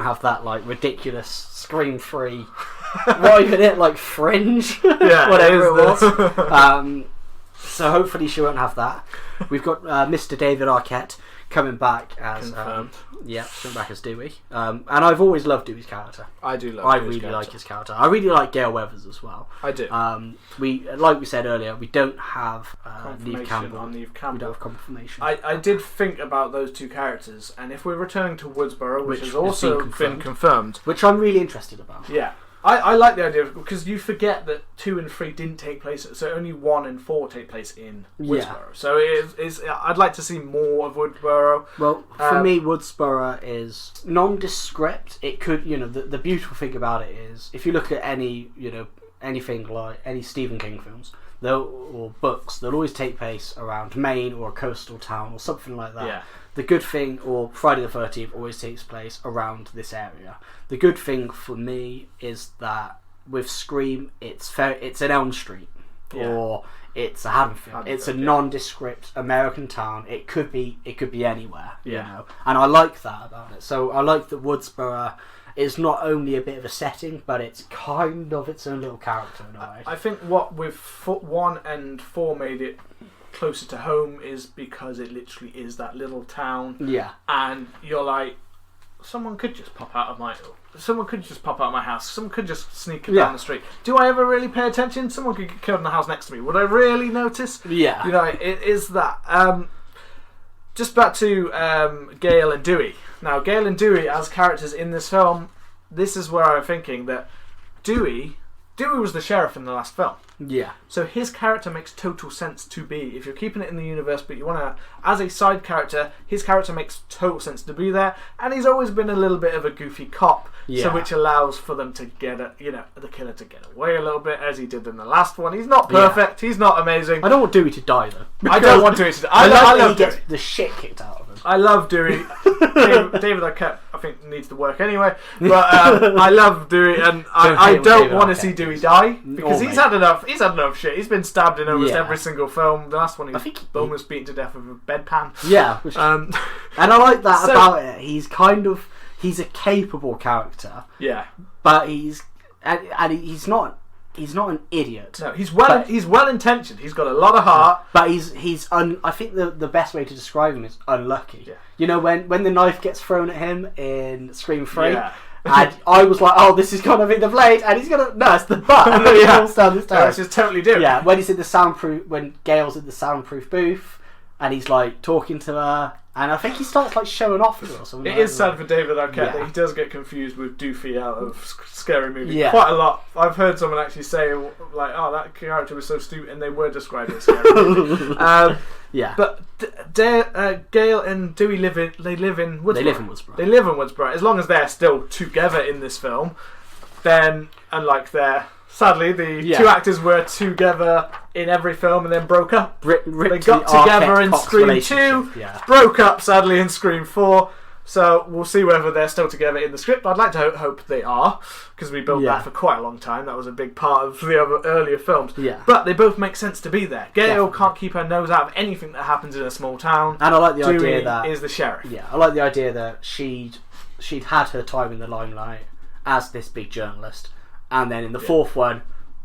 have that like ridiculous Scream 3 what even it like Fringe whatever it was. So hopefully she won't have that. We've got Mr. David Arquette coming back as coming back as Dewey. And I've always loved Dewey's character. I do love. I really like his character. I really like Gail Weathers as well. I do. Like we said earlier, we don't have Neve Campbell. On Neve Campbell. We don't have confirmation. I did think about those two characters, and if we're returning to Woodsboro, which has also been confirmed, which I'm really interested about. Yeah. I like the idea because you forget that 2 and 3 didn't take place, so only 1 and 4 take place in Woodsboro. So I'd like to see more of Woodsboro. Well, for me, Woodsboro is nondescript. It could, the beautiful thing about it is if you look at anything like any Stephen King films or books, they'll always take place around Maine or a coastal town or something like that. Yeah. The good thing, or Friday the 13th, always takes place around this area. The good thing for me is that with Scream, it's an Elm Street or it's a Haddonfield. It's a nondescript American town. It could be anywhere, and I like that about it. So I like that Woodsboro is not only a bit of a setting, but it's kind of its own little character in a way. I think what with 1 and 4 made it closer to home is because it literally is that little town. Yeah. And you're like, someone could just pop out of my house. Someone could just sneak down the street. Do I ever really pay attention? Someone could get killed in the house next to me. Would I really notice? Yeah. It is that. Just back to Gail and Dewey. Now, Gail and Dewey as characters in this film, this is where I'm thinking that Dewey was the sheriff in the last film. Yeah. So his character makes total sense to be. If you're keeping it in the universe, but you want to, as a side character, his character makes total sense to be there. And he's always been a little bit of a goofy cop, so which allows for them to get the killer to get away a little bit, as he did in the last one. He's not perfect. He's not amazing. I don't want Dewey to die though. I don't want Dewey to die. I love that he gets the shit kicked out of him. I love Dewey. David Arquette, I think, needs to work anyway. But I love Dewey, and I don't want to see Dewey die because he's had enough. He's had enough shit. He's been stabbed in almost every single film. The last one, he was almost beaten to death with a bedpan. Yeah, and I like that about it. He's a capable character. Yeah, but he's not. He's not an idiot. No, he's well intentioned. He's got a lot of heart. But I think the best way to describe him is unlucky. Yeah. You know, when the knife gets thrown at him in Scream 3, and I was like, oh, this is gonna be the blade, and he's gonna it's the butt, and then he falls down the stairs. It's just totally different. Yeah, when Gail's in the soundproof booth, and he's like talking to her. And I think he starts like showing off to her or something. It is sad for David Arquette that he does get confused with Doofy out of Scary Movie quite a lot. I've heard someone actually say like, "Oh, that character was so stupid," and they were describing Scary Movie. But Gail and Dewey live in Woodsboro. They live in Woodsboro. They live in Woodsboro. As long as they're still together in this film, then unlike sadly, the two actors were together in every film and then broke up. They got together in Scream 2, broke up sadly in Scream 4. So we'll see whether they're still together in the script. I'd like to hope they are, because we built that for quite a long time. That was a big part of the other earlier films. Yeah. But they both make sense to be there. Gail can't keep her nose out of anything that happens in a small town. And I like the idea that is the sheriff. Yeah, I like the idea that she'd had her time in the limelight as this big journalist. And then in the fourth one,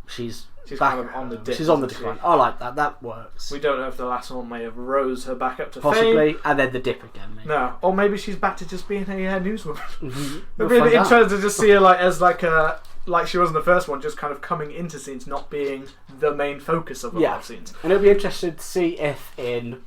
she's back kind of on the dip. She's on the decline. I like that. That works. We don't know if the last one may have rose her back up to possibly, fame. And then the dip again. Maybe. No, or maybe she's back to just being a newswoman. It'd be really interesting to just see her like she was in the first one, just kind of coming into scenes, not being the main focus of a lot of scenes. And it'll be interesting to see if in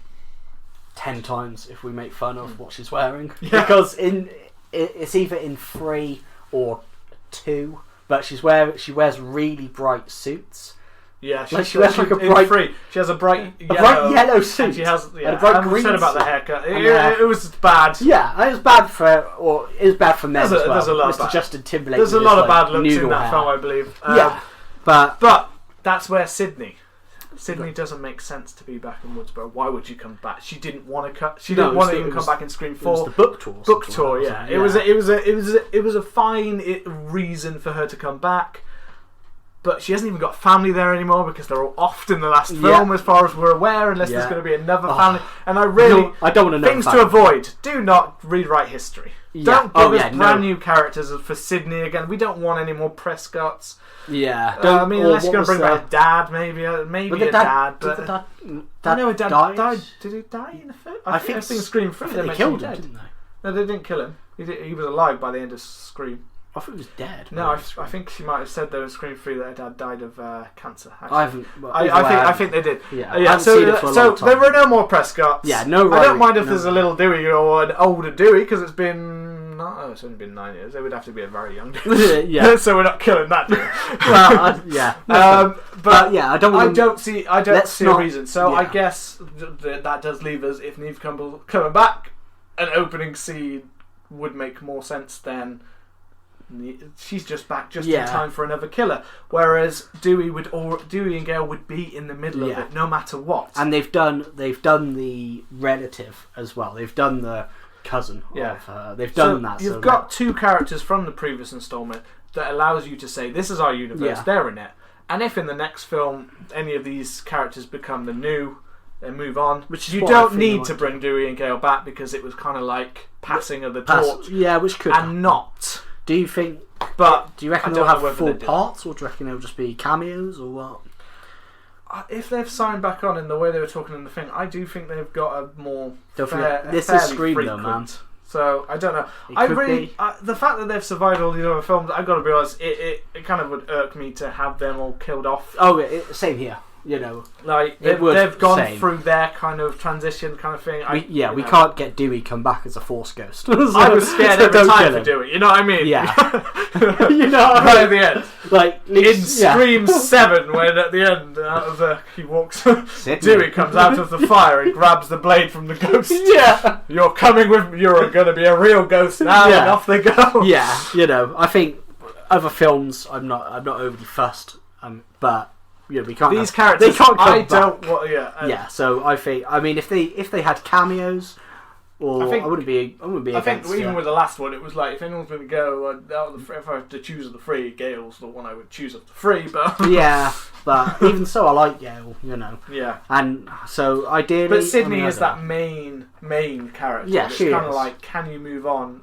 10 times if we make fun of what she's wearing, because it's either in 3 or 2. But she wears really bright suits. Yeah, she wears like a bright. She has a bright yellow suit. And she has and a bright green said about the haircut. It was bad. Yeah, it was bad for them as well. There's a lot Mr. Justin Timberlake. There's a lot of bad looks in that film, I believe. But that's where Sydney doesn't make sense to be back in Woodsboro. Why would you come back? She didn't want to cut. She didn't want to even come back in Scream 4. It was the book tour. Book tour, yeah. It was a fine reason for her to come back. But she hasn't even got family there anymore because they're all off in the last film, as far as we're aware, unless there's going to be another family. And I don't want to know things to avoid. Do not rewrite history. Don't give us brand new characters for Sydney again. We don't want any more Prescotts. Yeah, I mean, unless you're going to bring back a dad, maybe a dad. But did the dad died. Did he die in the first? I think Scream 3. They killed him, didn't they? No, they didn't kill him. He was alive by the end of Scream. I thought he was dead. No, I think she might have said though in Scream 3 that her dad died of cancer. Actually. I haven't. Well, I think they did. Yeah. So there were no more Prescotts. Yeah, no. I don't mind if there's a little Dewey or an older Dewey because it's only been 9 years. It would have to be a very young Dewey. Yeah. So we're not killing that Dewey. But yeah, I don't see a reason. So I guess that does leave us, if Neve Campbell coming back, an opening scene would make more sense than. She's just back in time for another killer, whereas Dewey and Gail would be in the middle of it no matter what. And they've done the relative as well. They've done the cousin of her. They've done that. You've got two characters from the previous installment that allows you to say this is our universe. They're in it, and if in the next film any of these characters become the new. And move on. You don't need to bring Dewey and Gail back because it was kind of like passing of the torch. Yeah, which could and not. Do you think? But do you reckon they'll have full parts, or do you reckon they'll just be cameos, or what? If they've signed back on in the way they were talking in the thing, I do think they've got a more. This is Scream though, man. So I don't know. The fact that they've survived all these other films, I've got to be honest. It kind of would irk me to have them all killed off. Oh, same here. You know, like they've gone through their kind of transition kind of thing. We can't get Dewey come back as a Force ghost. So, I was scared every time for Dewey. You know what I mean? Yeah. You know, right at the end, like in Scream 7, when at the end he walks, Dewey comes out of the fire and grabs the blade from the ghost. Yeah, you're coming with me. You're going to be a real ghost now, and off they go. Yeah, you know, I think other films, I'm not overly fussed, but. Yeah, we can't. These characters, they can't come back. don't. Well, yeah. So I think. I mean, if they had cameos, Or I wouldn't be. I think even with the last one, it was like if anyone's going to go, if I have to choose of the three, Gale's the one I would choose of the three. But yeah, but even so, I like Gale. Yeah. And so ideally, but Sydney is that main character. Yeah, she is kind of like, can you move on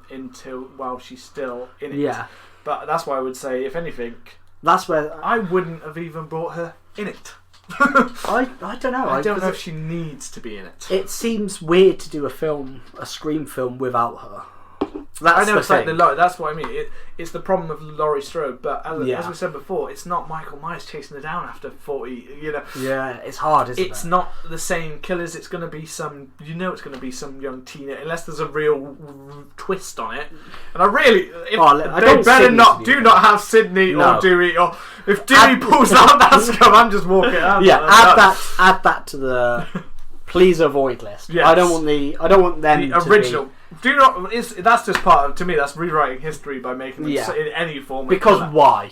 while she's still in it? Yeah. But that's why I would say, if anything, that's where I wouldn't have even brought her in it. I don't know. I don't know if she needs to be in it. It seems weird to do a Scream film without her. I know it's like that's what I mean. It's the problem of Laurie Strode, but as we said before, it's not Michael Myers chasing her down after 40. Yeah, it's hard. It's not the same killers. It's going to be some. It's going to be some young teenager, unless there's a real twist on it. And I really, do not have Sydney or Dewey, or if Dewey pulls out that scum, I'm just walking out. Yeah, add that to the please avoid list. Yes. I don't want them the original. Do not. That's just part of. To me, that's rewriting history by making them in any form. Because why?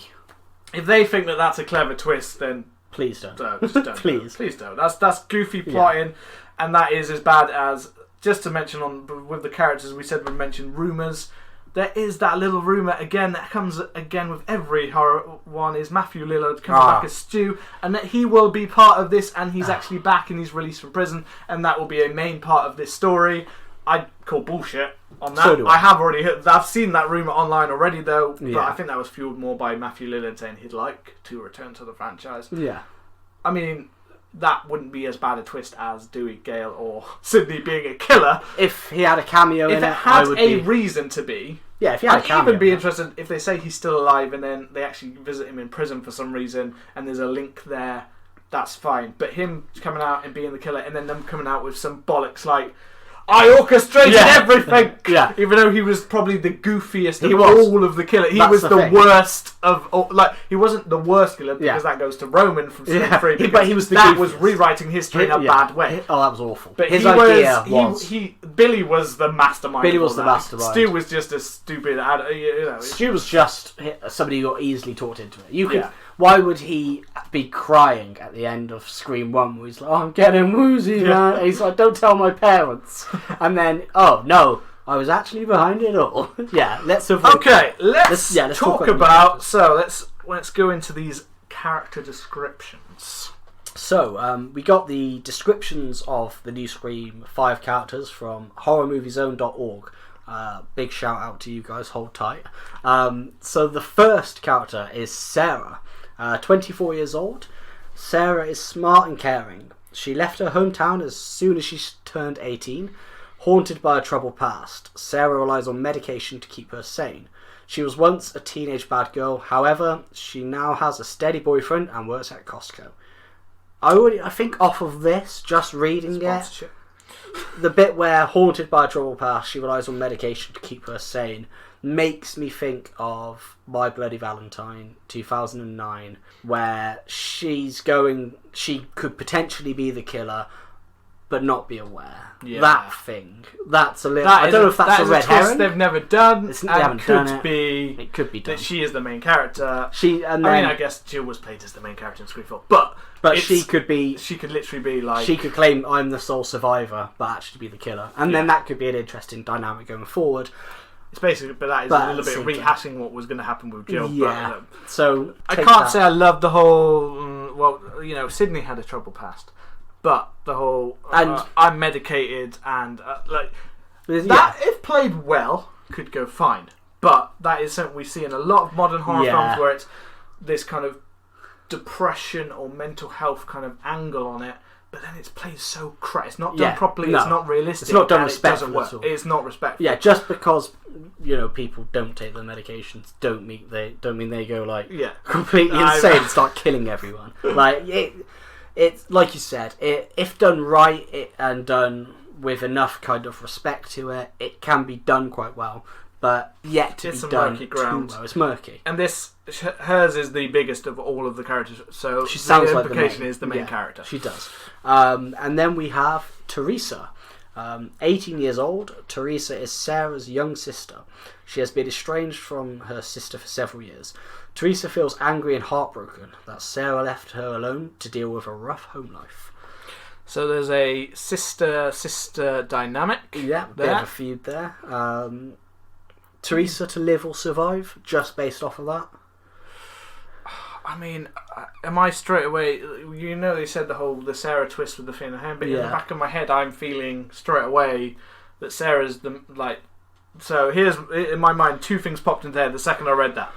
If they think that that's a clever twist, then please don't. Just don't. Please don't. That's goofy plotting, and that is as bad as. Just to mention with the characters, we said we mentioned rumours. There is that little rumour again that comes again with every horror one. Is Matthew Lillard coming back as Stu, and that he will be part of this, and he's actually back and he's released from prison, and that will be a main part of this story. I call bullshit on that. So do I. I've seen that rumour online already though, but I think that was fueled more by Matthew Lillard saying he'd like to return to the franchise. Yeah. I mean, that wouldn't be as bad a twist as Dewey, Gale or Sydney being a killer. If he had a cameo in it, had a reason to be. Yeah, if he had a cameo. I'd even be interested if they say he's still alive and then they actually visit him in prison for some reason and there's a link there, that's fine. But him coming out and being the killer and then them coming out with some bollocks like, I orchestrated everything. Yeah. Even though he was probably the goofiest of all of the killers. He was the worst of all. Like, he wasn't the worst killer because that goes to Roman from Scream 3. But he was the that was rewriting history in a bad way. Oh, that was awful. But his idea was... Billy was the mastermind. Billy was the mastermind. Stu was just a stupid... Stu was just somebody who got easily talked into it. Why would he be crying at the end of Scream 1 where he's like, I'm getting woozy, man. And he's like, don't tell my parents. And then, oh, no, I was actually behind it all. Let's talk about... So, let's go into these character descriptions. So, we got the descriptions of the new Scream 5 characters from horrormoviezone.org. Big shout out to you guys, hold tight. So, the first character is Sarah. 24 years old. Sarah is smart and caring. She left her hometown as soon as she turned 18. Haunted by a troubled past, Sarah relies on medication to keep her sane. She was once a teenage bad girl, however, she now has a steady boyfriend and works at Costco. I think off of this, just reading it, the bit where haunted by a troubled past, she relies on medication to keep her sane, makes me think of My Bloody Valentine 2009, where she could potentially be the killer but not be aware. That thing, that's a little... I don't know if that's a red herring. They've never done. They haven't done it. It could be done. That she is the main character. I guess Jill was played as the main character in Scream 4, but she could literally be like... She could claim, I'm the sole survivor, but actually be the killer. And then that could be an interesting dynamic going forward. It's basically, but that is a little bit rehashing what was going to happen with Jill. Yeah. So I can't say I love the whole. Sydney had a troubled past, but the whole I'm medicated and that, if played well, could go fine. But that is something we see in a lot of modern horror films where it's this kind of depression or mental health kind of angle on it. But then it's played so crap. It's not done properly. No. It's not realistic. It's not done respectfully. It's not respectful. Yeah, just because people don't take their medications don't mean they go like completely insane and start killing everyone. Like it's like you said. If done right and done with enough kind of respect to it, it can be done quite well. But yet to be done murky ground. Too well. It's murky. And hers is the biggest of all of the characters. So she sounds the like implication is the main character. She does. And then we have Teresa. 18 years old, Teresa is Sarah's young sister. She has been estranged from her sister for several years. Teresa feels angry and heartbroken that Sarah left her alone to deal with a rough home life. So there's a sister dynamic. Yeah, bit of a feud there. Teresa to live or survive, just based off of that. I mean, am I straight away? They said the Sarah twist with the fin of hand, but in the back of my head, I'm feeling straight away that Sarah's So here's in my mind, two things popped into head the second I read that.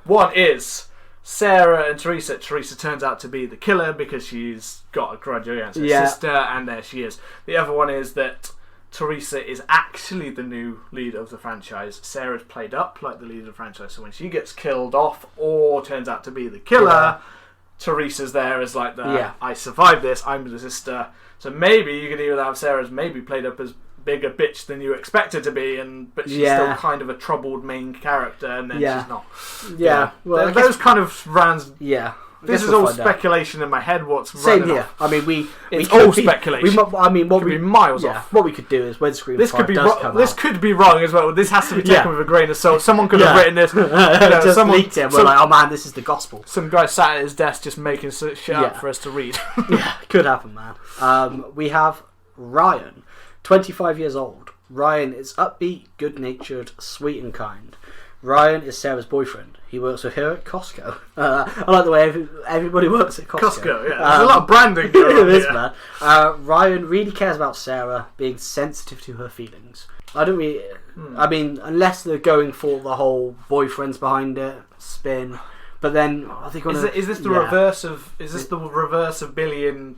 One is Sarah and Teresa. Teresa turns out to be the killer because she's got a grudge against her sister, and there she is. The other one is that Teresa is actually the new leader of the franchise. Sarah's played up like the leader of the franchise, so when she gets killed off or turns out to be the killer, Teresa's there as like I survived this, I'm the sister. So maybe you could either have Sarah's maybe played up as bigger bitch than you expect her to be, but she's still kind of a troubled main character, and then she's not. Well, those kind of rounds. Yeah. This is all speculation in my head. What's same here? Off. I mean, it's all speculation. What could be miles off. What we could do is when Scream 5 this could be wrong as well. This has to be taken with a grain of salt. Someone could have written this. Just leaked it. We're like, oh man, this is the gospel. Some guy sat at his desk just making shit up for us to read. Could happen, man. We have Ryan, 25 years old. Ryan is upbeat, good-natured, sweet and kind. Ryan is Sarah's boyfriend. He works with her at Costco. I like the way everybody works at Costco. There's a lot of branding going on here. Man. Ryan really cares about Sarah, being sensitive to her feelings. I don't really... I mean, unless they're going for the whole boyfriend's behind it spin. But then, I think... Is this the reverse of... Is this the reverse of Billy and...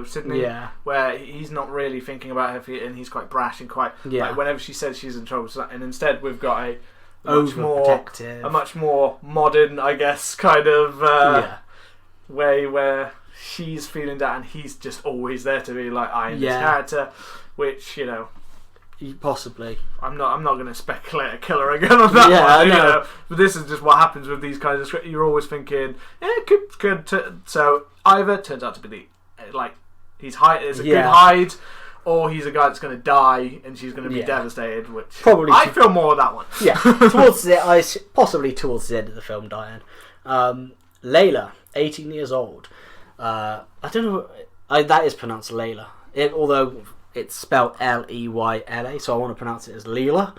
Sydney, where he's not really thinking about her and he's quite brash and quite like whenever she says she's in trouble, and instead we've got a much more modern, I guess, kind of way where she's feeling that and he's just always there to be like I am this character, which possibly I'm not going to speculate a killer again on that one, but this is just what happens with these kinds of scripts. You're always thinking it could so either turns out to be the he's a good hide, or he's a guy that's going to die and she's going to be devastated. Which probably I feel more of that one. Possibly towards the end of the film, Diane. Layla, 18 years old. I don't know. That is pronounced Layla, although it's spelled Leyla, so I want to pronounce it as Leela.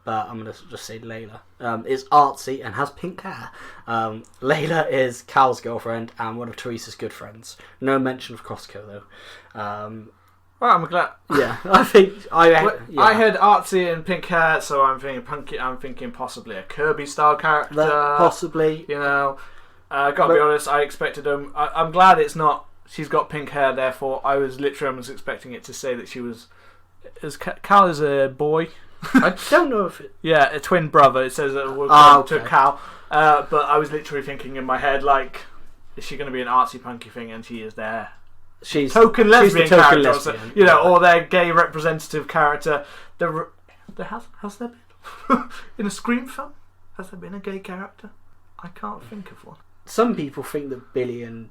But I'm going to just say Layla. Is artsy and has pink hair. Layla is Cal's girlfriend and one of Teresa's good friends. No mention of Costco, though. Well, I'm glad. Yeah, I think... I heard artsy and pink hair, so I'm thinking punky. I'm thinking possibly a Kirby-style character. Possibly. Gotta be honest, I expected him... I'm glad it's not... She's got pink hair, therefore I was literally almost expecting it to say that she was... Cal is a boy... I don't know if it... a twin brother. It says that we'll come to Cal. But I was literally thinking in my head, like, is she going to be an artsy punky thing? And she is there. She's token lesbian token character, lesbian, or their gay representative character. Has there been in a Scream film? Has there been a gay character? I can't think of one. Some people think that Billy and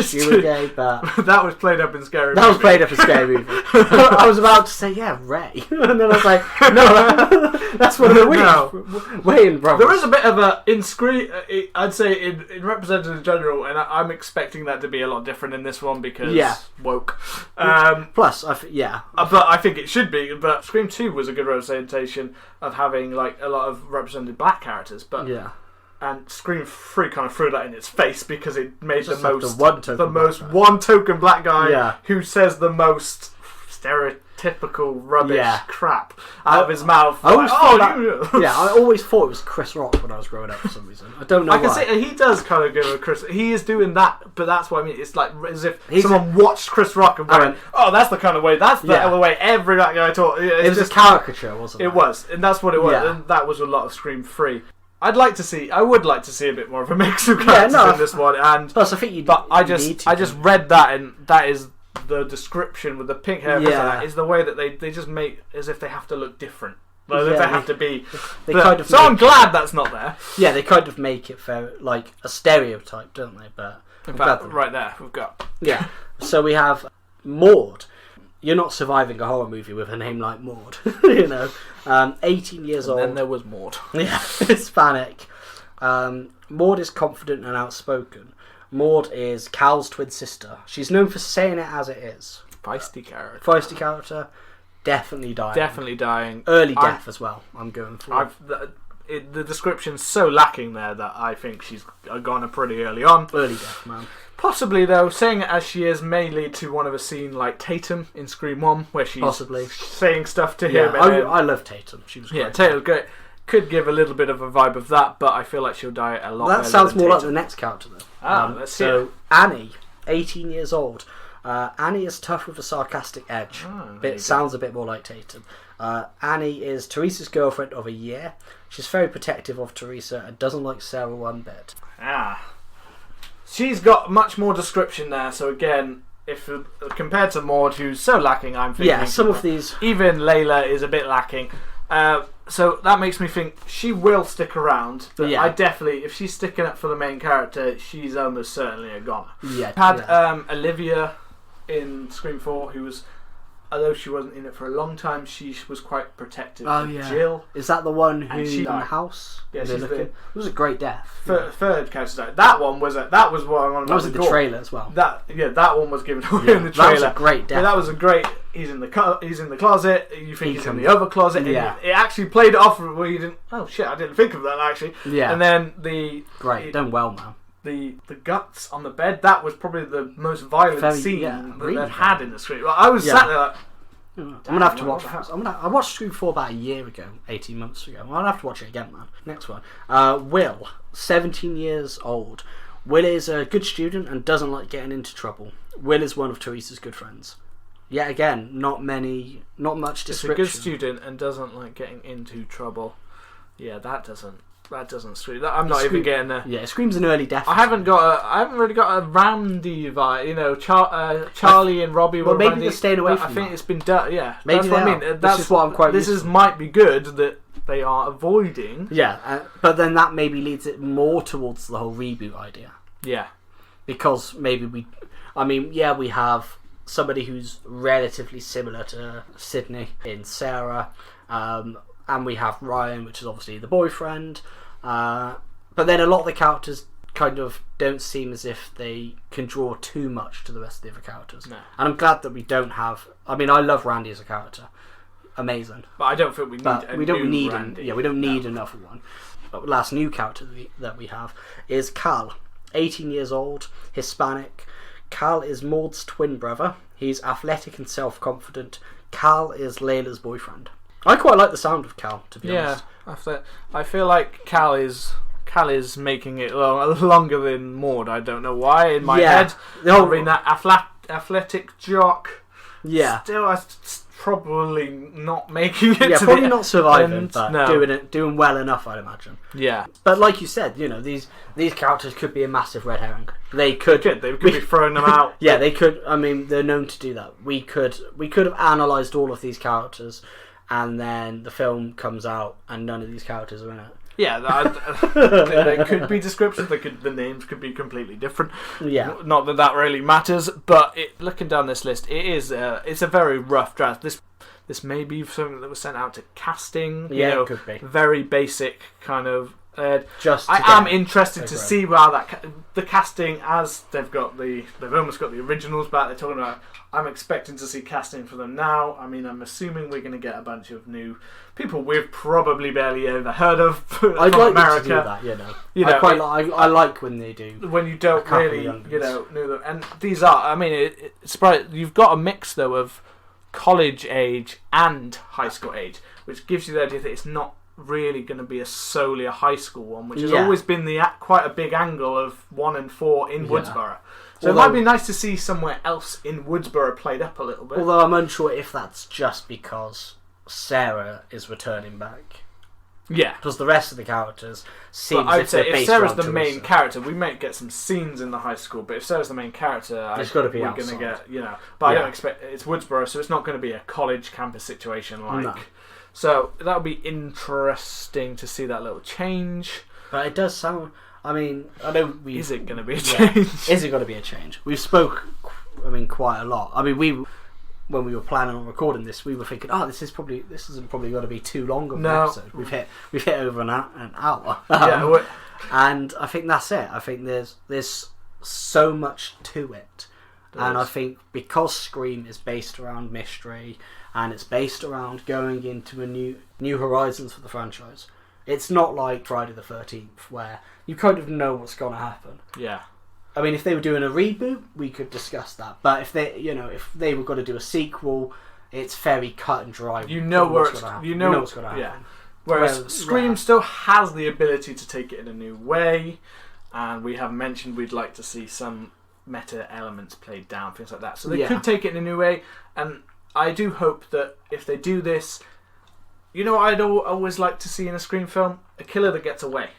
she were gay, but that was played up in Scary Movie. That was played up in Scary Movie. I was about to say, Ray. And then I was like, no, that's one of the Wayans brothers. There is a bit of a, I'd say in represented in general, and I'm expecting that to be a lot different in this one because woke. Plus, but I think it should be, but Scream 2 was a good representation of having like a lot of represented black characters, but and Scream 3 kind of threw that in its face because it made the most one token black guy who says the most stereotypical rubbish crap out of his mouth. I always thought it was Chris Rock when I was growing up for some reason. I don't know why. I can say he does kind of go with Chris. He is doing that, but that's what I mean. It's like as if someone watched Chris Rock and went, "Oh, that's the kind of way. That's the way every black guy talked." It was just a caricature, wasn't it? It was, and that's what it was. And that was a lot of Scream 3. I would like to see a bit more of a mix of characters in this one, and plus I think I just read that, and that is the description with the pink hair. That is the way that they just make as if they have to look different, like they have to be. So I'm glad that's not there. Yeah, they kind of make it fair, like a stereotype, don't they? But in fact, right there we've got So we have Maud. You're not surviving a horror movie with a name like Maud, 18 years old. And then there was Maud. Hispanic. Maud is confident and outspoken. Maud is Cal's twin sister. She's known for saying it as it is. Feisty character. Feisty character. Definitely dying. Definitely dying. Early death as well. I'm going for. The description's so lacking there that I think she's gone pretty early on. Early death, man. Possibly, though, saying it as she is may lead to one of a scene like Tatum in Scream 1, where she's saying stuff to him. I love Tatum. She was great. Yeah, Tatum's great. Could give a little bit of a vibe of that, but I feel like she'll die a lot That sounds more like the next character, though. Let's see it. Annie, 18 years old. Annie is tough with a sarcastic edge. But it sounds a bit more like Tatum. Annie is Teresa's girlfriend of a year. She's very protective of Teresa and doesn't like Sarah one bit. She's got much more description there, so again, if compared to Maud, who's so lacking, I'm thinking... Yeah, some of these... Even Layla is a bit lacking. So that makes me think she will stick around, but I definitely, if she's sticking up for the main character, she's almost certainly a goner. Olivia in Scream 4, who was, although she wasn't in it for a long time, she was quite protective of Jill. Is that the one who in the house? Yeah, it was a great death. Third character died. That one was what I wanted. That was in the trailer as well. That one was given away in the trailer. That was a great death. Yeah, that was a great. He's in the closet. You think he's in the other closet. And it actually played it off where you didn't. Oh shit! I didn't think of that actually. Yeah. And then done well, man. The guts on the bed. That was probably the most violent scene that they've had in the Scream. I was sat there like. I'm gonna have to watch. I watched Scream 4 about a year ago, 18 months ago. I'm gonna have to watch it again, man. Next one. Will, 17 years old. Will is a good student and doesn't like getting into trouble. Will is one of Teresa's good friends. Yet again, not much description. It's a good student and doesn't like getting into trouble. Yeah, that doesn't scream. I'm not even getting there. Yeah, it screams an early death. I haven't really got a Randy vibe. You know, Charlie and Robbie. Well, maybe Randy, they're staying away from. I think it's been done. Yeah, maybe that's what I mean. That's what I'm quite. This might be good that they are avoiding. Yeah, but then that maybe leads it more towards the whole reboot idea. Yeah, because maybe we have somebody who's relatively similar to Sydney in Sarah, and we have Ryan, which is obviously the boyfriend. But then a lot of the characters kind of don't seem as if they can draw too much to the rest of the other characters. No. And I'm glad that we don't have. I mean, I love Randy as a character, amazing. But I don't think we need. Randy. We don't need another one. But the last new character that we have is Cal, 18 years old, Hispanic. Cal is Maud's twin brother. He's athletic and self-confident. Cal is Layla's boyfriend. I quite like the sound of Cal, to be honest. I feel like Cal is making it longer than Maud. I don't know why. In my head, being that athletic jock. Yeah. Still, probably not making it. Yeah, to probably the not surviving, end, but doing well enough, I'd imagine. Yeah. But like you said, these characters could be a massive red herring. They could be throwing them out. Yeah, they could. I mean, they're known to do that. We could have analysed all of these characters, and then the film comes out and none of these characters are in it. Yeah, there could be descriptions. The names could be completely different. Yeah, not that really matters. But looking down this list, it's a very rough draft. This may be something that was sent out to casting. Yeah, it could be very basic kind of. I am interested to see how the casting, as they've almost got the originals back. They're talking about. I'm expecting to see casting for them now. I mean, I'm assuming we're going to get a bunch of new people we've probably barely ever heard of from America. To do that, I like when they do. When you don't really, know them. And these are. I mean, it's you've got a mix though of college age and high school age, which gives you the idea that it's not really going to be solely a high school one, which has always been quite a big angle of 1 and 4 in Woodsboro. So it might be nice to see somewhere else in Woodsboro played up a little bit. Although I'm unsure if that's just because Sarah is returning back. Yeah. Because the rest of the characters seem I'd say if Sarah's the main character, we might get some scenes in the high school, but if Sarah's the main character, we're going to get, but I don't expect, it's Woodsboro, so it's not going to be a college campus situation like... No. So that would be interesting to see that little change. But it does sound... I mean, I know we... Is it going to be a change? Is it going to be a change? We've spoke, quite a lot. I mean, when we were planning on recording this, we were thinking, this isn't probably going to be too long of an episode. We've hit over an hour. And I think that's it. I think there's so much to it. And I think because Scream is based around mystery and it's based around going into a new horizons for the franchise, it's not like Friday the 13th where you kind of know what's going to happen. Yeah. I mean, if they were doing a reboot, we could discuss that. But if they were going to do a sequel, it's very cut and dry. You know what's going to happen. Yeah. Whereas Scream still has the ability to take it in a new way, and we have mentioned we'd like to see some meta elements played down, things like that. So they could take it in a new way, and I do hope that if they do this, you know what I'd always like to see in a Scream film? A killer that gets away.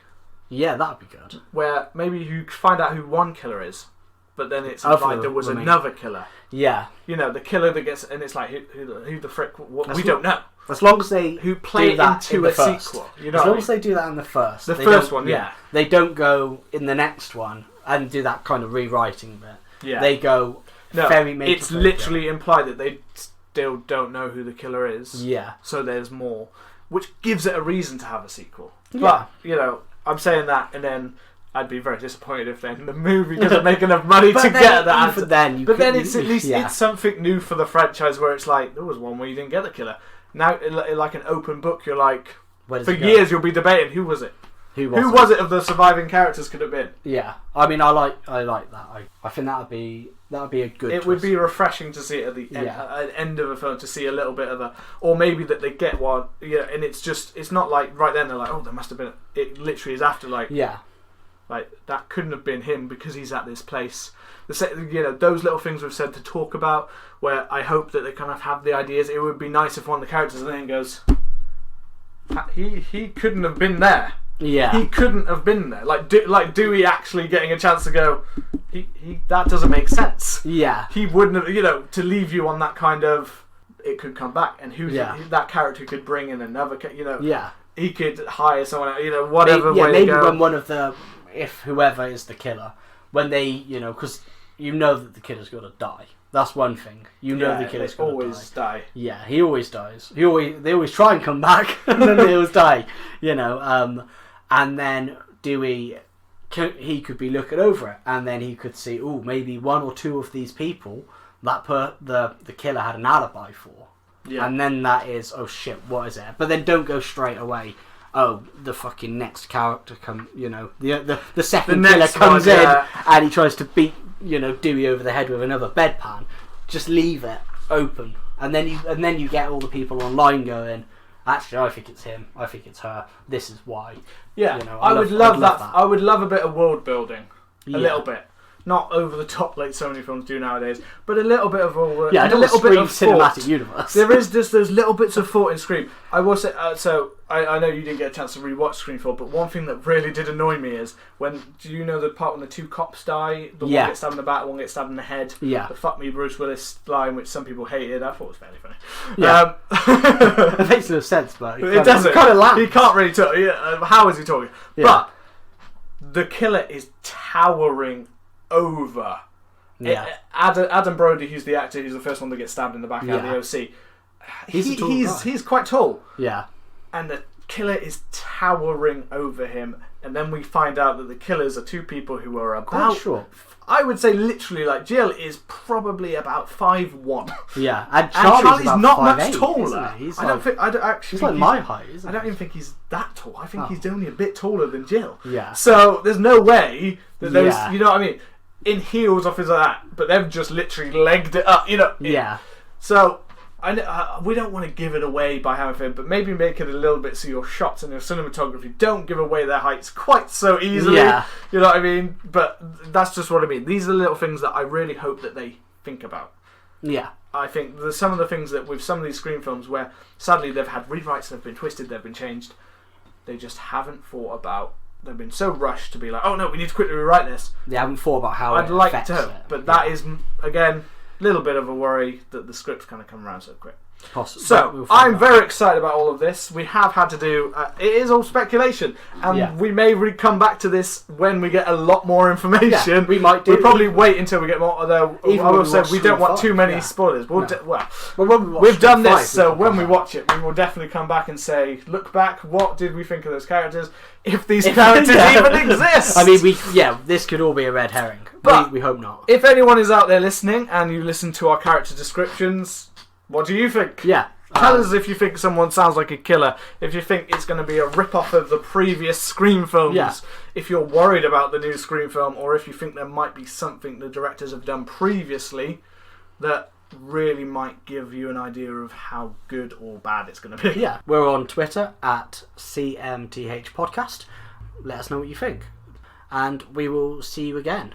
Yeah, that'd be good. Where maybe you find out who one killer is, but then it's implied there was another killer. Yeah. You know, the killer that gets... And it's like, who the frick... we don't know. As long as they who play that into a sequel. You know as long as they do that in the first. The first one, yeah. They don't go in the next one and do that kind of rewriting bit. Yeah. They go it's literally implied that they still don't know who the killer is. Yeah. So there's more. Which gives it a reason to have a sequel. Yeah. But, you know... I'm saying that, and then I'd be very disappointed if then the movie doesn't make enough money to get that. But then it's at least it's something new for the franchise where it's like, there was one where you didn't get the killer. Now, like an open book, you're like, for years you'll be debating, who was it? Who was it of the surviving characters could have been? Yeah, I mean, I like that. I think that would be a good. It would be refreshing to see it at the end of a film, to see a little bit of or maybe that they get one. Yeah, and it's not like right then they're like, oh, there must have been. It literally is after like that couldn't have been him because he's at this place. Those little things we've said to talk about. Where I hope that they kind of have the ideas. It would be nice if one of the characters then goes, he couldn't have been there. Yeah, he couldn't have been there. Like Dewey actually getting a chance to go. He that doesn't make sense. Yeah, he wouldn't have. To leave you on that kind of, it could come back, and that character could bring in another. Yeah, he could hire someone. Whatever. Maybe when one of the whoever is the killer, when they because that the killer's going to die. That's one thing. The killer's going to always die. Yeah, he always dies. They always try and come back, and then they always die. And then Dewey, he could be looking over it, and then he could see, maybe one or two of these people that the killer had an alibi for. Yeah. And then that is, oh shit, what is it? But then don't go straight away. Oh, the fucking next character the second killer comes in and he tries to beat Dewey over the head with another bedpan. Just leave it open, and then you get all the people online going, actually, I think it's him. I think it's her. This is why. Yeah, I would love that. I would love a bit of world building, a little bit. Not over the top like so many films do nowadays, but a little bit of a a little bit of cinematic universe. There is just those little bits of thought in Scream. I will say, I know you didn't get a chance to rewatch Scream 4, but one thing that really did annoy me is do you know the part when the two cops die? The one gets stabbed in the back, one gets stabbed in the head. Yeah. The "fuck me, Bruce Willis" line, which some people hated. I thought was fairly funny. Yeah. It makes no sense, but it doesn't. Kind of laugh. He can't really talk. How is he talking? Yeah. But the killer is towering over. Yeah. Adam Brody, who's the actor, who's the first one to get stabbed in the back out of the OC. He's quite tall. Yeah. And the killer is towering over him, and then we find out that the killers are two people who are about. I would say literally, like, Jill is probably about 5'1". Yeah, and Charlie's not much taller. He's like my height, isn't he? I don't even think he's that tall. I think he's only a bit taller than Jill. Yeah. So there's no way that those, you know what I mean, in heels off his that, but they've just literally legged it up, Yeah. So we don't want to give it away by having it, but maybe make it a little bit so your shots and your cinematography don't give away their heights quite so easily. Yeah. You know what I mean? But that's just what I mean. These are the little things that I really hope that they think about. Yeah. I think there's some of the things that with some of these Scream films where sadly they've had rewrites, they've been twisted, they've been changed. They just haven't thought about. They've been so rushed to be like, oh no, we need to quickly rewrite this. They haven't thought about how I'd like to, but that is again. Little bit of a worry that the script's kind of come around so quick. Possibly. So, I'm very excited about all of this. We have had to do... it is all speculation. And we may come back to this when we get a lot more information. Yeah, we might do. We'll probably wait until we get more... Although, I will say, we don't want too many spoilers. We've done this, so when we watch it, we will definitely come back and say, look back, what did we think of those characters? If these characters even exist! I mean, this could all be a red herring. But we hope not. If anyone is out there listening and you listen to our character descriptions... What do you think? Yeah. Tell us if you think someone sounds like a killer, if you think it's going to be a rip-off of the previous Scream films, if you're worried about the new Scream film, or if you think there might be something the directors have done previously that really might give you an idea of how good or bad it's going to be. Yeah. We're on Twitter at CMTH Podcast. Let us know what you think. And we will see you again.